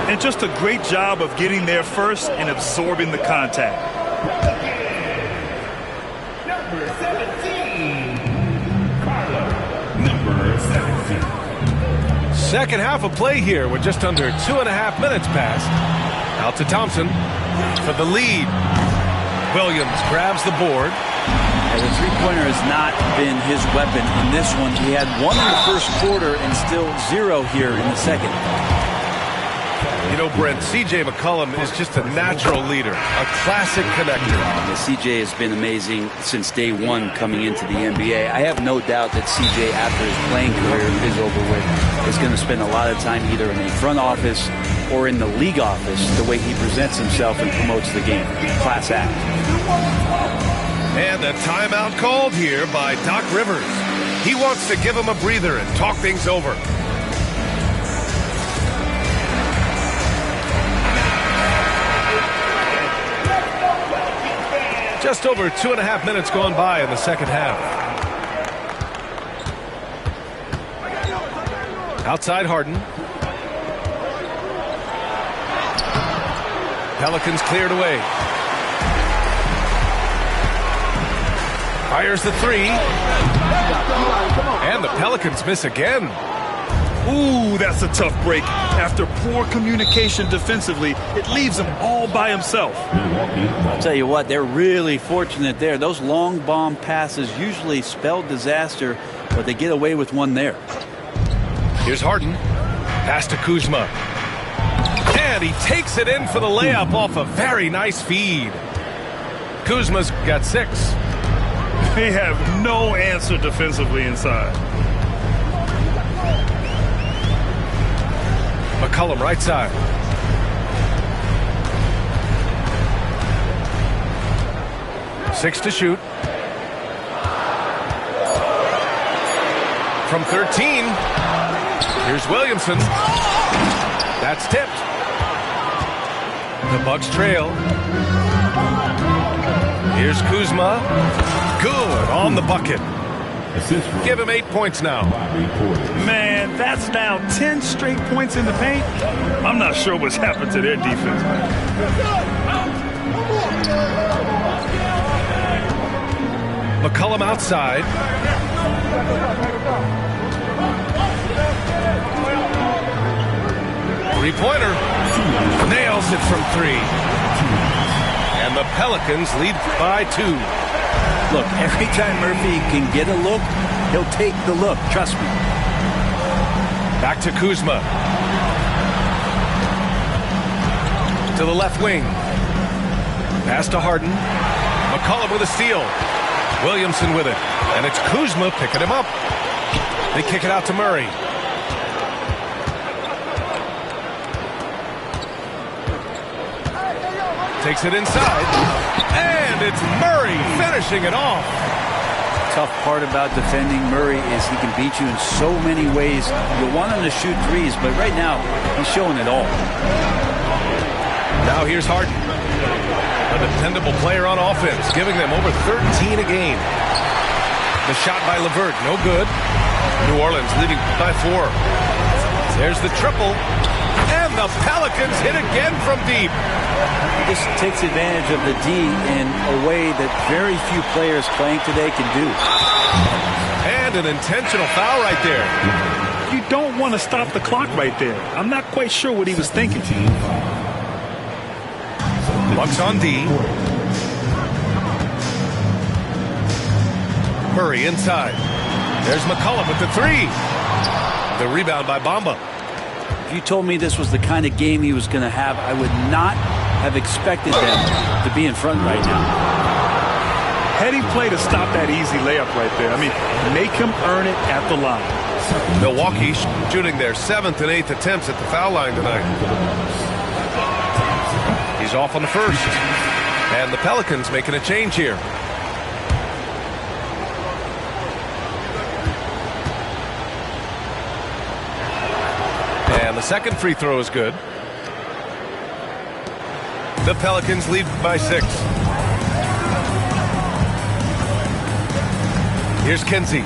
And just a great job of getting there first and absorbing the contact. Number 17. Number 17. Second half of play here with just under 2.5 minutes passed. Out to Thompson for the lead. Williams grabs the board. And the three-pointer has not been his weapon in this one. He had 1 in the first quarter and still 0 here in the second. You know, Brent, C.J. McCollum is just a natural leader, a classic connector. Yeah, C.J. has been amazing since day 1 coming into the NBA. I have no doubt that C.J., after his playing career is over with, is going to spend a lot of time either in the front office or in the league office, the way he presents himself and promotes the game. Class act. And a timeout called here by Doc Rivers. He wants to give him a breather and talk things over. Just over 2.5 minutes gone by in the second half. Outside Harden. Pelicans cleared away. Fires the 3. And the Pelicans miss again. Ooh, that's a tough break. After poor communication defensively, it leaves him all by himself. I'll tell you what, they're really fortunate there. Those long bomb passes usually spell disaster, but they get away with one there. Here's Harden. Pass to Kuzma. And he takes it in for the layup off a very nice feed. Kuzma's got 6. They have no answer defensively inside. McCollum right side. Six to shoot. From 13. Here's Williamson. That's tipped. The Bucks trail. Here's Kuzma. Good on the bucket. Give him 8 points now. Man, that's now 10 straight points in the paint. I'm not sure what's happened to their defense. McCollum outside. Three-pointer. Nails it from 3. And the Pelicans lead by 2. Look, every time Murphy can get a look, he'll take the look. Trust me. Back to Kuzma. To the left wing. Pass to Harden. McCollum with a steal. Williamson with it. And it's Kuzma picking him up. They kick it out to Murray. Takes it inside. And it's Murray finishing it off. Tough part about defending Murray is he can beat you in so many ways. You want him to shoot threes, but right now he's showing it all. Now here's Harden. A dependable player on offense, giving them over 13 a game. The shot by LeVert, no good. New Orleans leading by 4. There's the triple. And the Pelicans hit again from deep. This takes advantage of the D in a way that very few players playing today can do. And an intentional foul right there. You don't want to stop the clock right there. I'm not quite sure what he was thinking. Bucks on D. Murray inside. There's McCollum with the 3. The rebound by Bamba. If you told me this was the kind of game he was going to have, I would not have expected them to be in front right now. Heady play to stop that easy layup right there. I mean, make him earn it at the line. Milwaukee shooting their 7th and 8th attempts at the foul line tonight. He's off on the first. And the Pelicans making a change here. And the second free throw is good. The Pelicans lead by 6. Here's Kinsey.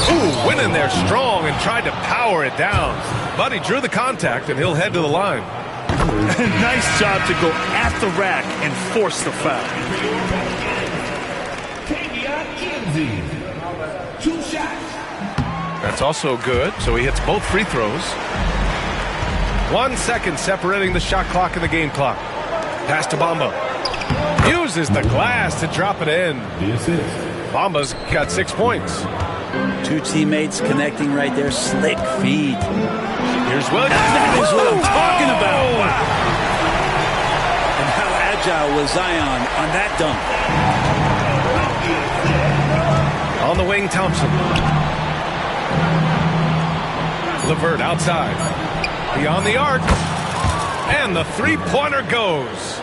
Ooh, went in there strong and tried to power it down. But he drew the contact, and he'll head to the line. Nice job to go at the rack and force the foul. Kinsey, 2 shots. That's also good, so he hits both free throws. 1 second separating the shot clock and the game clock. Pass to Bamba. Uses the glass to drop it in. Bamba's got 6 points. 2 teammates connecting right there. Slick feed. Here's Williams. That is what I'm talking about. And how agile was Zion on that dunk. On the wing, Thompson. LeVert outside. Beyond the arc. And the three-pointer goes.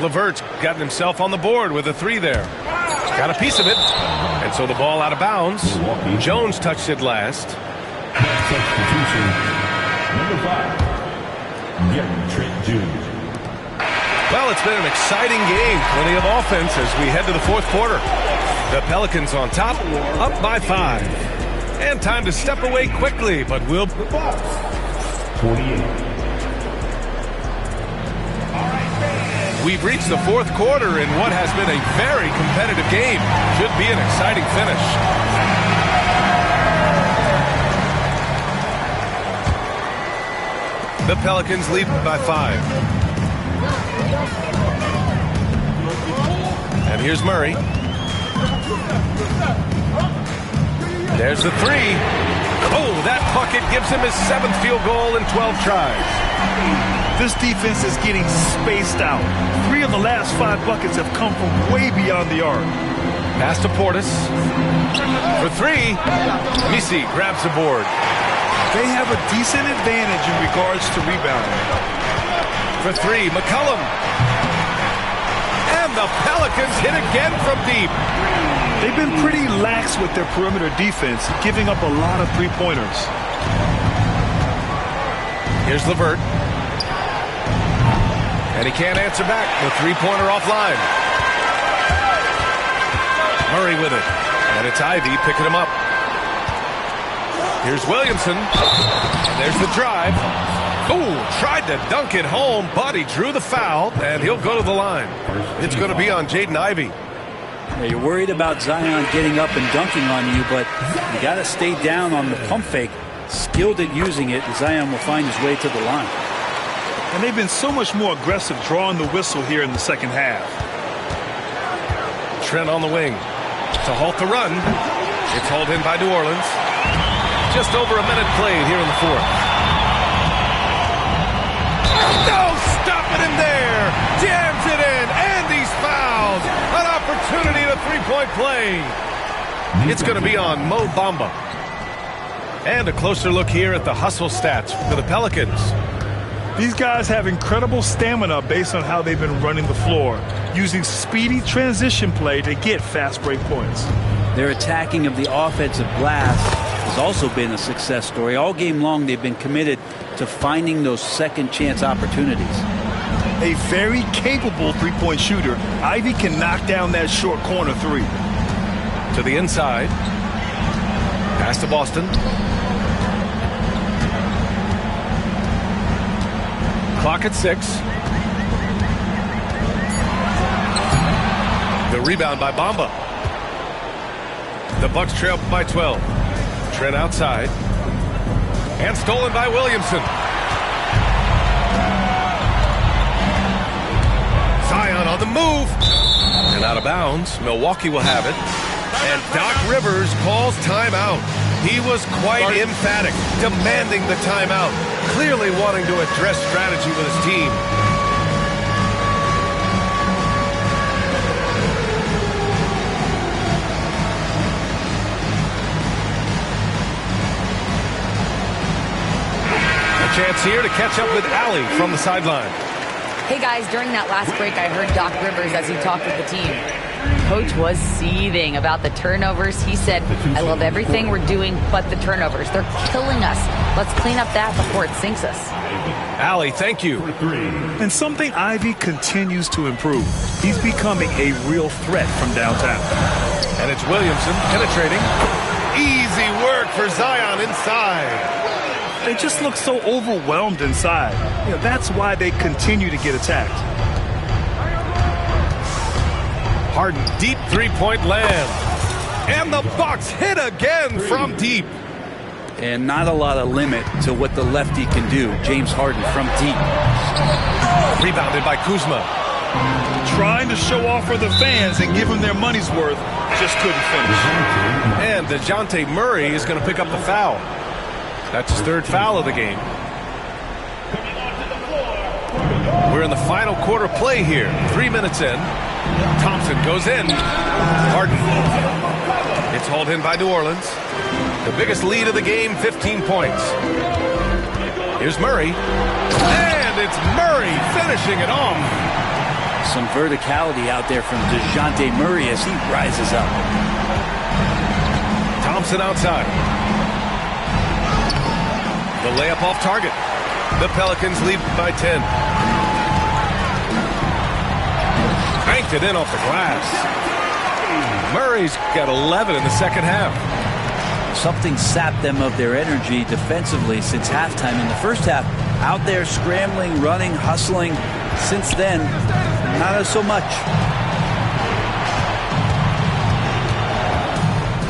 LeVert's gotten himself on the board with a 3 there. Got a piece of it. And so the ball out of bounds. Jones touched it last. Substitution. Number 5. Gary Trent Jr. Well, it's been an exciting game. Plenty of offense as we head to the 4th quarter. The Pelicans on top, up by 5. And time to step away quickly, but we'll... 28. We've reached the 4th quarter in what has been a very competitive game. Should be an exciting finish. The Pelicans lead by 5. And here's Murray. There's the 3. Oh, that bucket gives him his 7th field goal in 12 tries. This defense is getting spaced out. 3 of the last 5 buckets have come from way beyond the arc. Pass to Portis. For 3, Misi grabs the board. They have a decent advantage in regards to rebounding. For 3, McCollum. And the Pelicans hit again from deep. They've been pretty lax with their perimeter defense, giving up a lot of three-pointers. Here's LeVert. And he can't answer back. The three-pointer offline. Murray with it. And it's Ivy picking him up. Here's Williamson. And there's the drive. Ooh, tried to dunk it home, but he drew the foul, and he'll go to the line. It's going to be on Jaden Ivey. Yeah, you're worried about Zion getting up and dunking on you, but you got to stay down on the pump fake. Skilled at using it, Zion will find his way to the line. And they've been so much more aggressive drawing the whistle here in the second half. Trent on the wing to halt the run. It's hauled in by New Orleans. Just over a minute played here in the 4th. No, stopping him there. Jams it in, and he's fouled. An opportunity to three-point play. It's going to be on Mo Bamba. And a closer look here at the hustle stats for the Pelicans. These guys have incredible stamina based on how they've been running the floor, using speedy transition play to get fast break points. Their attacking of the offensive glass has also been a success story. All game long, they've been committed to finding those second chance opportunities. A very capable three-point shooter. Ivy can knock down that short corner 3. To the inside. Pass to Boston. Clock at 6. The rebound by Bamba. The Bucks trail by 12. Trent outside. And stolen by Williamson. Zion on the move. And out of bounds. Milwaukee will have it. And Doc Rivers calls timeout. He was quite emphatic, demanding the timeout, clearly wanting to address strategy with his team. A chance here to catch up with Allie from the sideline. Hey guys, during that last break, I heard Doc Rivers as he talked with the team. Coach was seething about the turnovers. He said, I love everything we're doing but the turnovers. They're killing us. Let's clean up that before it sinks us. Allie, thank you. And something Ivy continues to improve. He's becoming a real threat from downtown. And it's Williamson penetrating. Easy work for Zion inside. They just look so overwhelmed inside. You know, that's why they continue to get attacked. Harden, deep three-point land. And the Bucks hit again from deep. And not a lot of limit to what the lefty can do. James Harden from deep. Rebounded by Kuzma. Trying to show off for the fans and give them their money's worth. Just couldn't finish. And DeJounte Murray is going to pick up the foul. That's his 3rd foul of the game. We're in the final quarter play here. 3 minutes in. Thompson goes in. Harden. It's hauled in by New Orleans. The biggest lead of the game, 15 points. Here's Murray. And it's Murray finishing it off. Some verticality out there from DeJounte Murray as he rises up. Thompson outside. The layup off target. The Pelicans lead by 10. Banked it in off the glass. Murray's got 11 in the second half. Something sapped them of their energy defensively since halftime. In the first half, out there scrambling, running, hustling. Since then, not so much.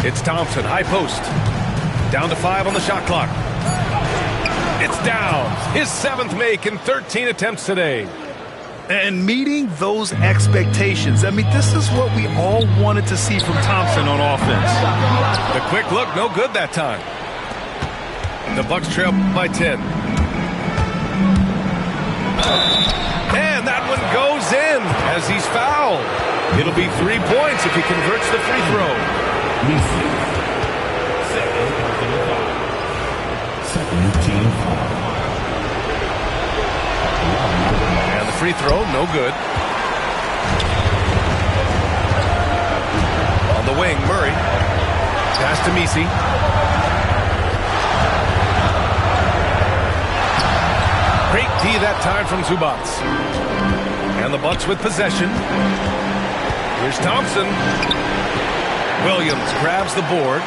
It's Thompson, high post. Down to 5 on the shot clock. It's down. His 7th make in 13 attempts today. And meeting those expectations. I mean, this is what we all wanted to see from Thompson on offense. The quick look, no good that time. The Bucks trail by 10. And that one goes in as he's fouled. It'll be 3 points if he converts the free throw. Second team foul. And the free throw, no good. On the wing, Murray. Pass to Messi. Great D that time from Zubac. And the Bucks with possession. Here's Thompson. Williams grabs the board.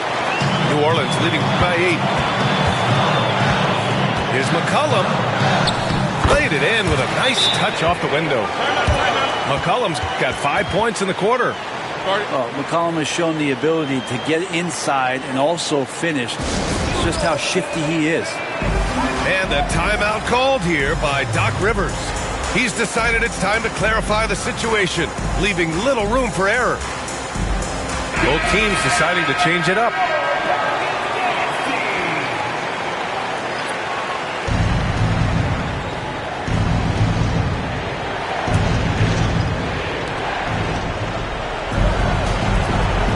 New Orleans leading by 8. Here's McCollum. Played it in with a nice touch off the window. McCollum's got 5 points in the quarter. McCollum has shown the ability to get inside and also finish. It's just how shifty he is. And a timeout called here by Doc Rivers. He's decided it's time to clarify the situation, leaving little room for error. Both teams deciding to change it up.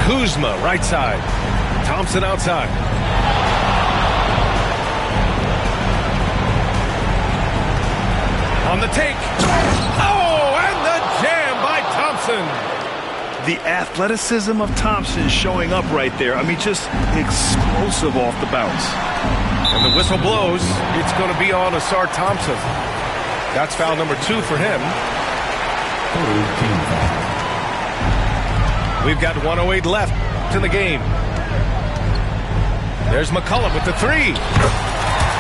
Kuzma, right side. Thompson outside. On the take. Oh, and the jam by Thompson. The athleticism of Thompson showing up right there. I mean, just explosive off the bounce. And the whistle blows. It's going to be on Ausar Thompson. That's foul number 2 for him. We've got 1:08 left in the game. There's McCollum with the 3.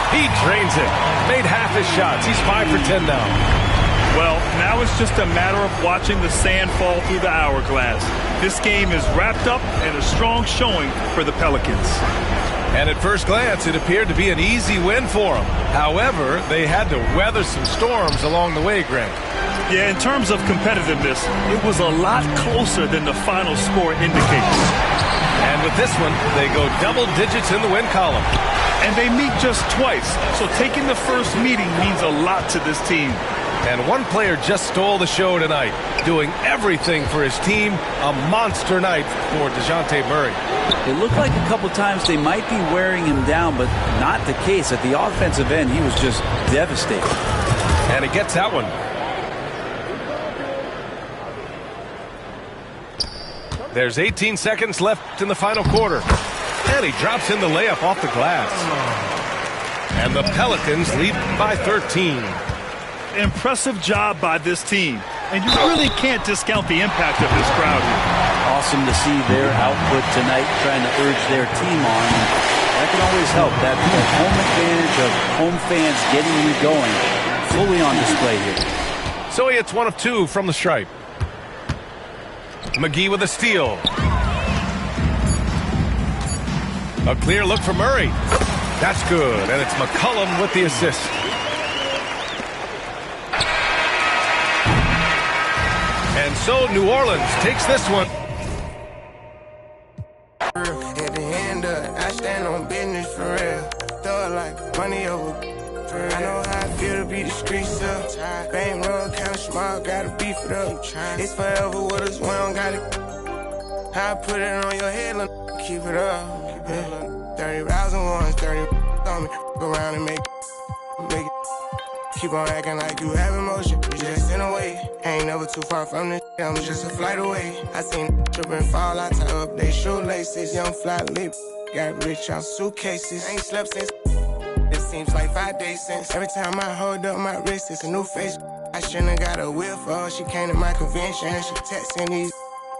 He drains it. Made half his shots. He's 5 for 10 now. Well, now it's just a matter of watching the sand fall through the hourglass. This game is wrapped up and a strong showing for the Pelicans. And at first glance, it appeared to be an easy win for them. However, they had to weather some storms along the way, Grant. Yeah, in terms of competitiveness, it was a lot closer than the final score indicates. And with this one, they go double digits in the win column. And they meet just twice, so taking the first meeting means a lot to this team. And one player just stole the show tonight, doing everything for his team. A monster night for DeJounte Murray. It looked like a couple times they might be wearing him down, but not the case. At the offensive end, he was just devastating. And he gets that one. There's 18 seconds left in the final quarter. And he drops in the layup off the glass. And the Pelicans lead by 13. Impressive job by this team. And you really can't discount the impact of this crowd here. Awesome to see their output tonight, trying to urge their team on. That can always help. That home advantage of home fans getting you going, fully on display here. So he hits 1 of 2 from the stripe. McGee with a steal. A clear look for Murray. That's good, and it's McCollum with the assist. And so New Orleans takes this one. At the end of it, I stand on business for real. Throw it like money over for real. I know how I feel to be discreet, so fame road, kind of smart, gotta beef it up. It's forever with us, we don't gotta. I put it on your head, keep it up. 30 rounds and ones, 30 on me. Go around and make it. Keep on acting like you have emotion. You just in a way. Ain't never too far from this. I'm just a flight away. I seen trip and fall. I tie up they shoelaces. Young fly lip. Got rich out suitcases. Ain't slept since. It seems like 5 days since. Every time I hold up my wrist, it's a new face. I shouldn't have got a whip for her. She came to my convention. She texting these.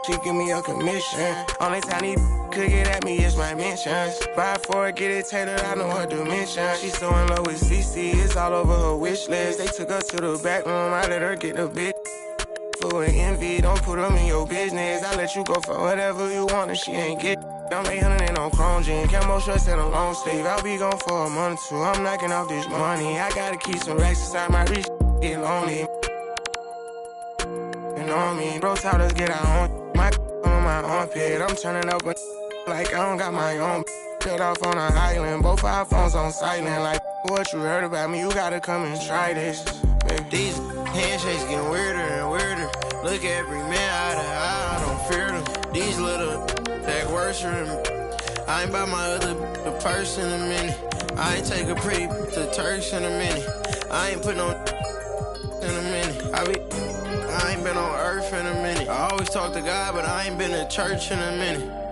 She give me a commission. Only time he could get at me is my mentions. Buy for it, get it tailored, I know her dimension. She's so in love with CC, it's all over her wish list. They took her to the back room, I let her get the big. Full of envy, don't put them in your business. I let you go for whatever you want and she ain't get. I'm 800 and on chrome jean, camo shorts and a long sleeve. I'll be gone for a month or two, I'm knocking off this money. I gotta keep some racks inside my reach, get lonely. And on me, bro taught us get our own. My on my armpit, I'm turning up like I don't got my own. Set off on an island, both our phones on silent. Like, what you heard about me, you gotta come and try this. Baby. These handshakes getting weirder and weirder. Look at every man eye to eye, I don't fear them. These little that worse than me. I ain't buy my other purse in a minute. I ain't take a pretty to Turks in a minute. I ain't put no in a minute. I ain't been on earth in a minute. I always talk to God, but I ain't been to church in a minute.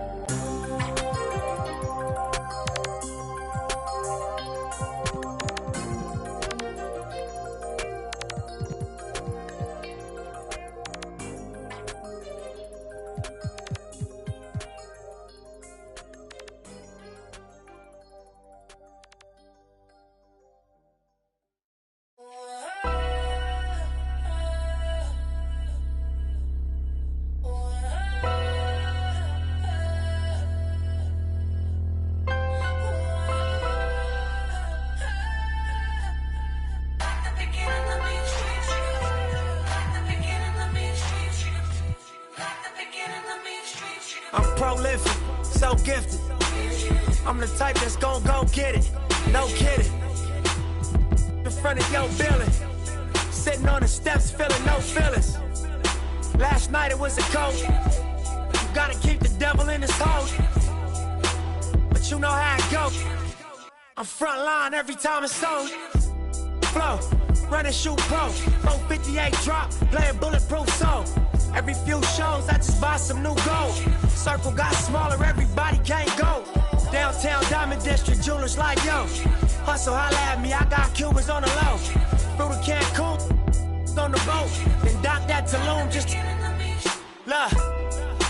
I'm prolific, so gifted. I'm the type that's gon' go get it, no kidding. In front of your building, sitting on the steps feeling no feelings. Last night it was a cold. You gotta keep the devil in his hole. But you know how it go. I'm front line every time it's sold. Flow, run and shoot pro. 458 drop, playing bulletproof soul. Every few shows, I just buy some new gold. Circle got smaller, everybody can't go. Downtown Diamond District, jewelers like yo. Hustle, holla at me, I got Cubans on the low. Through the Cancun, on the boat. Then dock that Tulum, just love.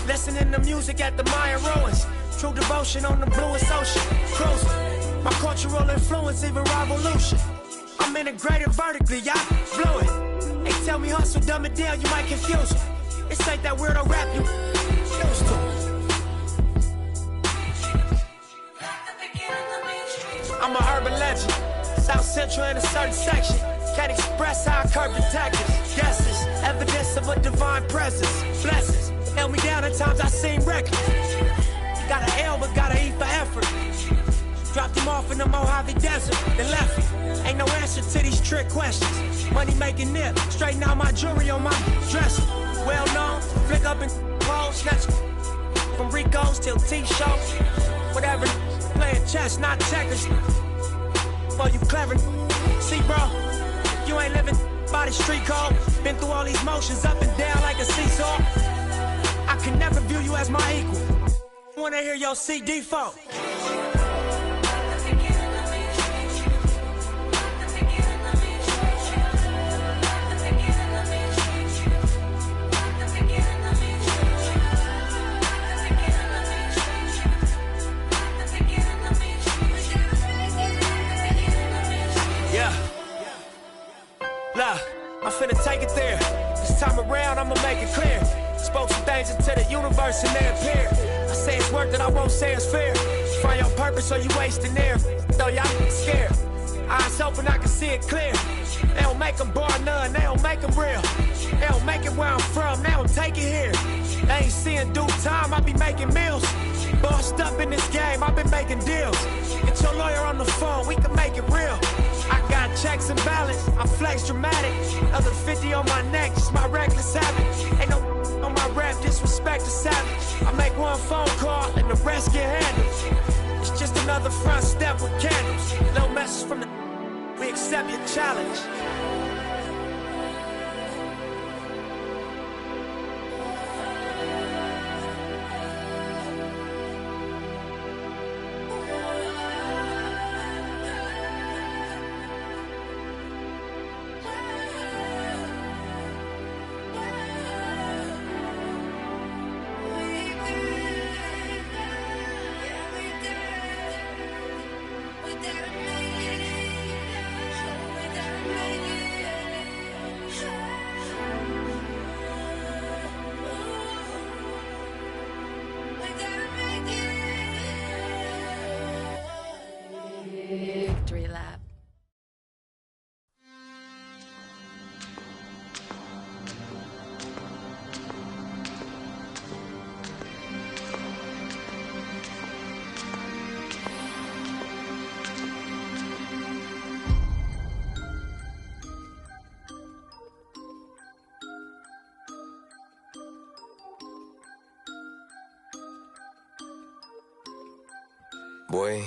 Listening to music at the Mayan ruins. True devotion on the bluest ocean. Cruising, my cultural influence, even revolution. I'm integrated vertically, y'all blew it. They tell me hustle, dumb it down, you might confuse them. This ain't that weirdo rap you used to. I'm a urban legend, South Central in a certain section. Can't express how I curb detectives. Guesses, evidence of a divine presence. Blessings, held me down at times I seem reckless. Got an L but got an E for effort. Dropped him off in the Mojave Desert, then left him. Ain't no answer to these trick questions. Money making nip, straighten out my jewelry on my dresser. Well known, flick up and pose, snatch from Rico's till T-shows. Whatever, playing chess, not checkers. For you clever, see bro, you ain't living by the street code. Been through all these motions up and down like a seesaw. I can never view you as my equal. Wanna hear your CD phone? I'm finna take it there. This time around, I'ma make it clear. Spoke some things into the universe and they appear. I say it's work that I won't say it's fair. Find your purpose or you wasting air. Though y'all scared. Eyes open, I can see it clear. They don't make them bar none, they don't make them real. They don't make it where I'm from, they don't take it here. They ain't seeing due time, I be making meals. Bossed up in this game, I've been making deals. Get your lawyer on the phone, we can make it real. I got checks and balance, I flex dramatic. Other 50 on my neck, just my reckless habit. Ain't no on my rap, disrespect the savage. I make one phone call and the rest get handled. It's just another front step with candles. No message from the... We accept your challenge. Boy,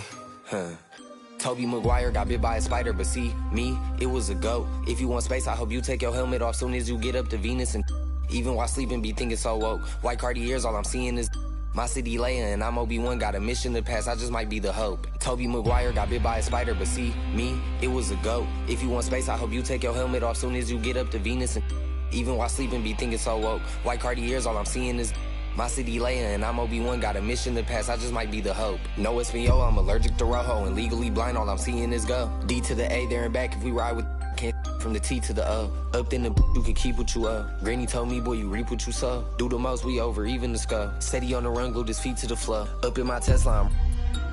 Tobey Maguire got bit by a spider, but see, me, it was a goat. If you want space, I hope you take your helmet off soon as you get up to Venus. And even while sleeping, be thinking so woke. White Cartiers, all I'm seeing is my city Leia, and I'm Obi-Wan, got a mission to pass, I just might be the hope. Tobey Maguire got bit by a spider, but see, me, it was a goat. If you want space, I hope you take your helmet off soon as you get up to Venus. And even while sleeping, be thinking so woke. White Cartiers, all I'm seeing is my city Leia, and I'm Obi-Wan, got a mission to pass, I just might be the hope. No Espanol, I'm allergic to Rojo, and legally blind, all I'm seeing is go. D to the A, there and back, if we ride with can't from the T to the O. Up then the you can keep what you owe. Granny told me, boy, you reap what you sow. Do the most, we over, even the skull. Steady on the run, glued his feet to the floor. Up in my Tesla,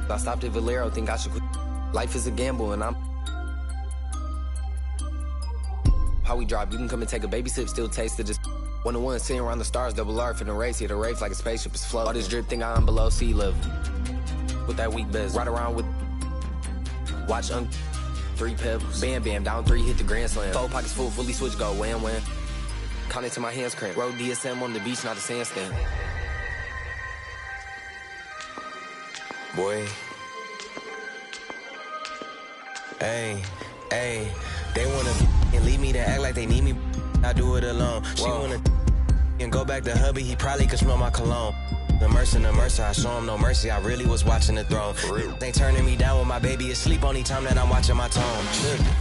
I stopped at Valero, think I should quit. Life is a gamble, and I'm how we drive, you can come and take a baby sip, still taste of this. 1-on-1, sitting around the stars, double R for the race, hit a race like a spaceship is floating. All this drip thing I'm below sea level. With that weak best, ride around with watch 3 pebbles, bam bam, down 3, hit the grand slam. 4 pockets full, fully switch, go wham wham. Count it to my hands cramp. Road DSM on the beach, not a sandstand. Boy, hey, they wanna and leave me to act like they need me. I do it alone. She wanna and go back to hubby, he probably could smell my cologne. The mercy, I show him no mercy, I really was watching the throne. They turning me down when my baby is asleep, only time that I'm watching my tone.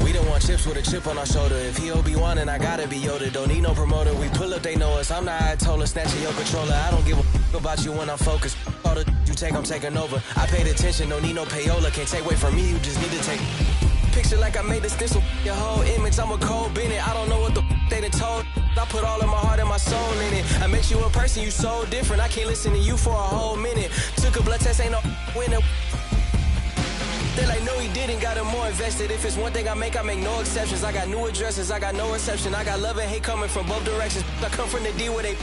We don't want chips with a chip on our shoulder. If he Obi-Wan and I gotta be Yoda, don't need no promoter. We pull up, they know us, I'm the Ayatollah, snatching your controller. I don't give a about you when I'm focused. All the you take, I'm taking over. I paid attention, don't need no payola. Can't take away from me, you just need to take picture like I made a stencil. Your whole image, I'm a cold Bennett. I don't know what the they done told. I put all of my heart and my soul in it. I make you a person, you so different. I can't listen to you for a whole minute. Took a blood test, ain't no winner. They like, no, he didn't, got him more invested. If it's one thing I make no exceptions. I got new addresses, I got no reception. I got love and hate coming from both directions. I come from the D where they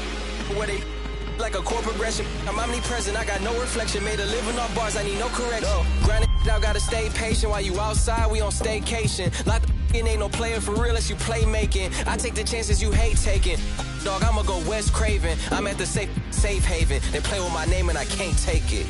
like a core progression. I'm omnipresent, I got no reflection. Made a living off bars, I need no correction. Grinding out, gotta stay patient. While you outside, we on staycation. Like ain't no player for real unless you play making. I take the chances you hate taking. Dog, I'ma go West Craven. I'm at the safe haven. They play with my name and I can't take it.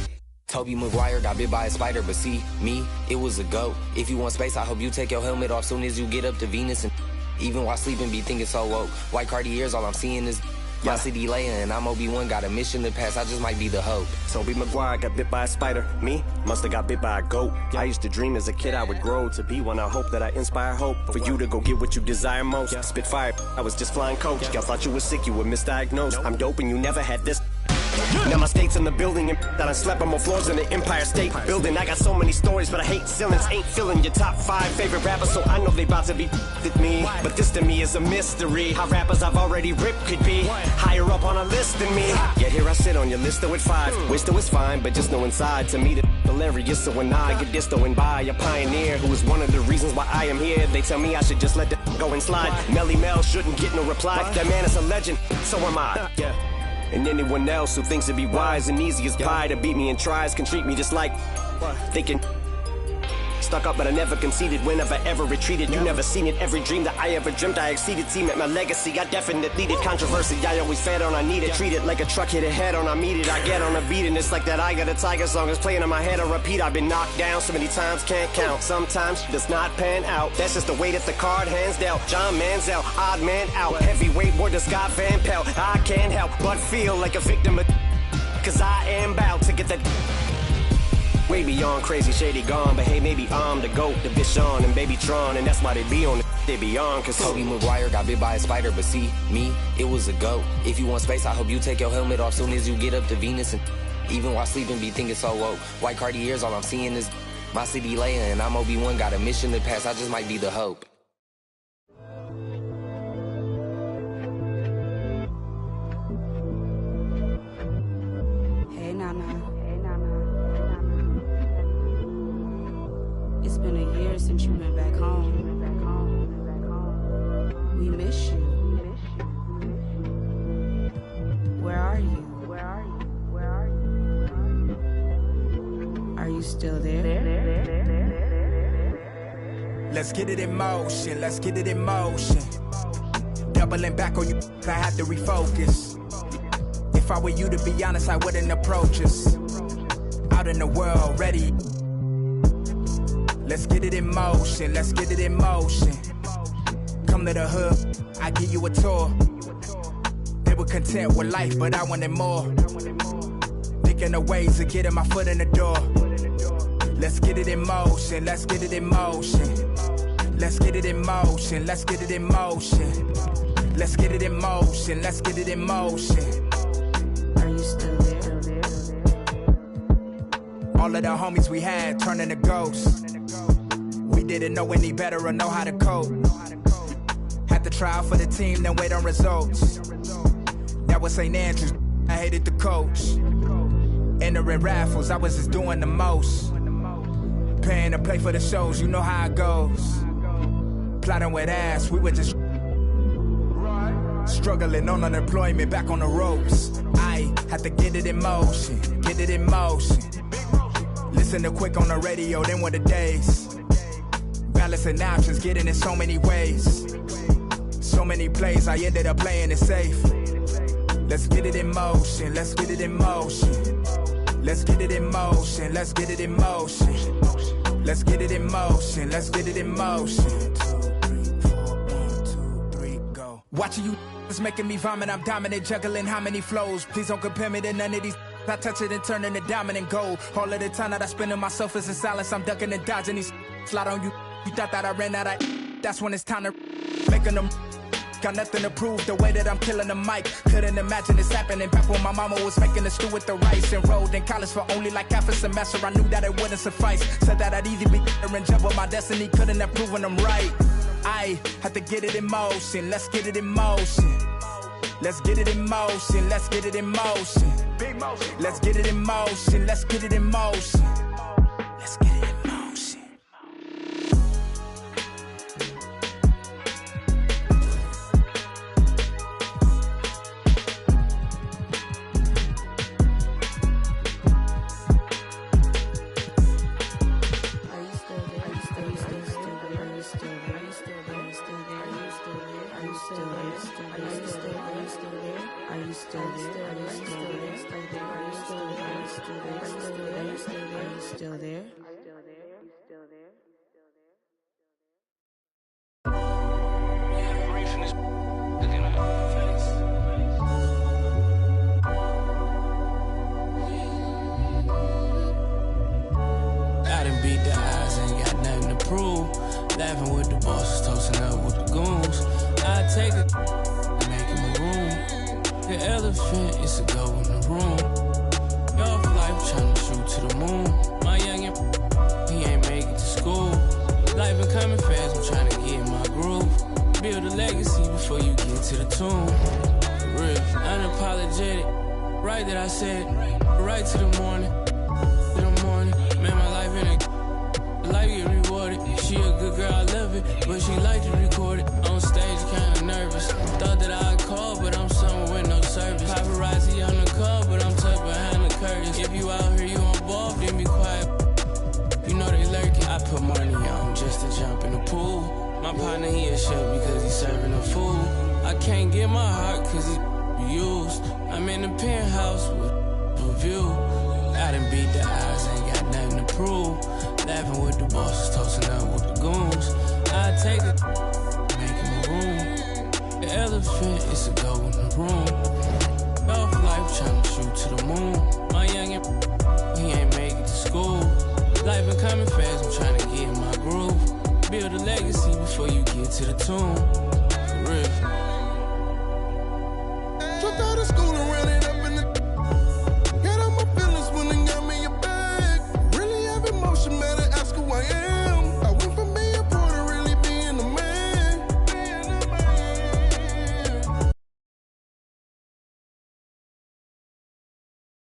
Tobey Maguire got bit by a spider, but see, me, it was a goat. If you want space, I hope you take your helmet off soon as you get up to Venus. And even while sleeping, be thinking so woke. White Cartiers, all I'm seeing is my city Leia, and I'm Obi-Wan, got a mission to pass, I just might be the hope. Tobey Maguire got bit by a spider. Me, musta got bit by a goat. I used to dream as a kid I would grow to be one. I hope that I inspire hope for you to go get what you desire most. Spit fire, I was just flying coach. Y'all thought you were sick, you were misdiagnosed. I'm dope and you never had this. Now my state's in the building and that I slept on more floors than the Empire State Building. I got so many stories, but I hate ceilings. Ain't filling your top 5 favorite rappers, so I know they about to be with me. But this to me is a mystery. How rappers I've already ripped could be higher up on a list than me. Yet here I sit on your list though at 5. Wish though it's fine, but just know inside to me the hilarious. So when I get this though and by a pioneer who is one of the reasons why I am here, they tell me I should just let the go and slide. Melly Mel shouldn't get no reply. That man is a legend, so am I. And anyone else who thinks it'd be wise and easy as pie to beat me and tries can treat me just like thinking stuck up, but I never conceded whenever ever retreated. You never seen it, every dream that I ever dreamt I exceeded. Team at my legacy, I definitely did controversy. I always fed on, I need it. Treat it like a truck hit a head on, I meet it. I get on a beat and it's like that I Got a Tiger song is playing in my head on repeat. I've been knocked down so many times, can't count. Sometimes does not pan out. That's just the way that the card hands dealt. John Manziel, odd man out. Heavyweight war to Scott Van Pelt. I can't help but feel like a victim of cause I am about to get that way beyond crazy, shady, gone. But hey, maybe I'm the GOAT, the Bichon and Baby Tron, and that's why they be on the they be on. Cause Tobey Maguire got bit by a spider, but see, me, it was a goat. If you want space, I hope you take your helmet off soon as you get up to Venus. And even while sleeping, be thinking so woke. White Cartiers, all I'm seeing is my city Leia, and I'm Obi-Wan, got a mission to pass, I just might be the hope. It's been a year since you've been back home. We miss you. Where are you? Are you still there? Let's get it in motion, let's get it in motion. Doubling back on you, I had to refocus. If I were you, to be honest, I wouldn't approach us. Out in the world, ready. Let's get it in motion, let's get it in motion. Come to the hood, I give you a tour. They were content with life, but I wanted more. Thinking of ways of getting my foot in the door. Let's get it in motion, let's get it in motion. Let's get it in motion, let's get it in motion. Let's get it in motion, let's get it in motion. Are you still there? All of the homies we had turning to ghosts. We didn't know any better or know how to cope. Had to try out for the team, then wait on results. That was St. Andrews, I hated the coach. Entering raffles, I was just doing the most. Paying to play for the shows, you know how it goes. Plotting with ass, we were just struggling on unemployment, back on the ropes. I had to get it in motion, get it in motion. Listen to Quick on the radio, then were the days. Balancing options, getting in so many ways. So many plays, I ended up playing it safe. Let's get it in motion, let's get it in motion. Let's get it in motion, let's get it in motion. Let's get it in motion, let's get it in motion. 2, 3, 4, 1, 2, 3, go. Watching you is making me vomit, I'm dominant, juggling how many flows. Please don't compare me to none of these. I touch it and turn into dominant gold. All of the time that I spend in myself is in silence, I'm ducking and dodging these. Slide on you, you thought that I ran out of. That's when it's time to making them. Got nothing to prove, the way that I'm killing the mic. Couldn't imagine this happening back when my mama was making the stew with the rice. Enrolled in college for only like half a semester, I knew that it wouldn't suffice. Said that I'd either be there and jump with my destiny, couldn't have proven them right. I had to get it in motion, let's get it in motion. Let's get it in motion, let's get it in motion. Let's get it in motion, let's get it in motion. Let's get it in motion. Still there? I done beat the odds, ain't got nothing to prove. Laughing with the bosses, toasting up with the goons. I take it, make him a room. The elephant is a go in the room. Y'all for life tryna shoot to the moon. My youngin', he ain't make it to school. Life been coming fast, I'm tryna get in my groove. Build a legacy before you get to the tomb. For real, unapologetic. Right that I said, right to the morning. To the morning, man, my life in a life get rewarded. She a good girl, I love it, but she like to record it. On stage, kinda nervous. Thought that I'd call, but I'm somewhere with no service. Paparazzi on the call, but I'm tucked behind the curtains. If you out here, you on ball, then be quiet. You know they lurking. I put money on just to jump in the pool. My partner, he a chef because he serving the food. I can't get my heart cause he used. I'm in the penthouse with a view. I done beat the odds, ain't got nothing to prove. Laughing with the bosses, toasting up with the goons. I take it, make him a room. The elephant is a go in the room. Y'all for life tryna shoot to the moon. My youngin', he ain't make it to school. Life been coming fast, I'm tryna get in my groove. Build a legacy before you get to the tomb.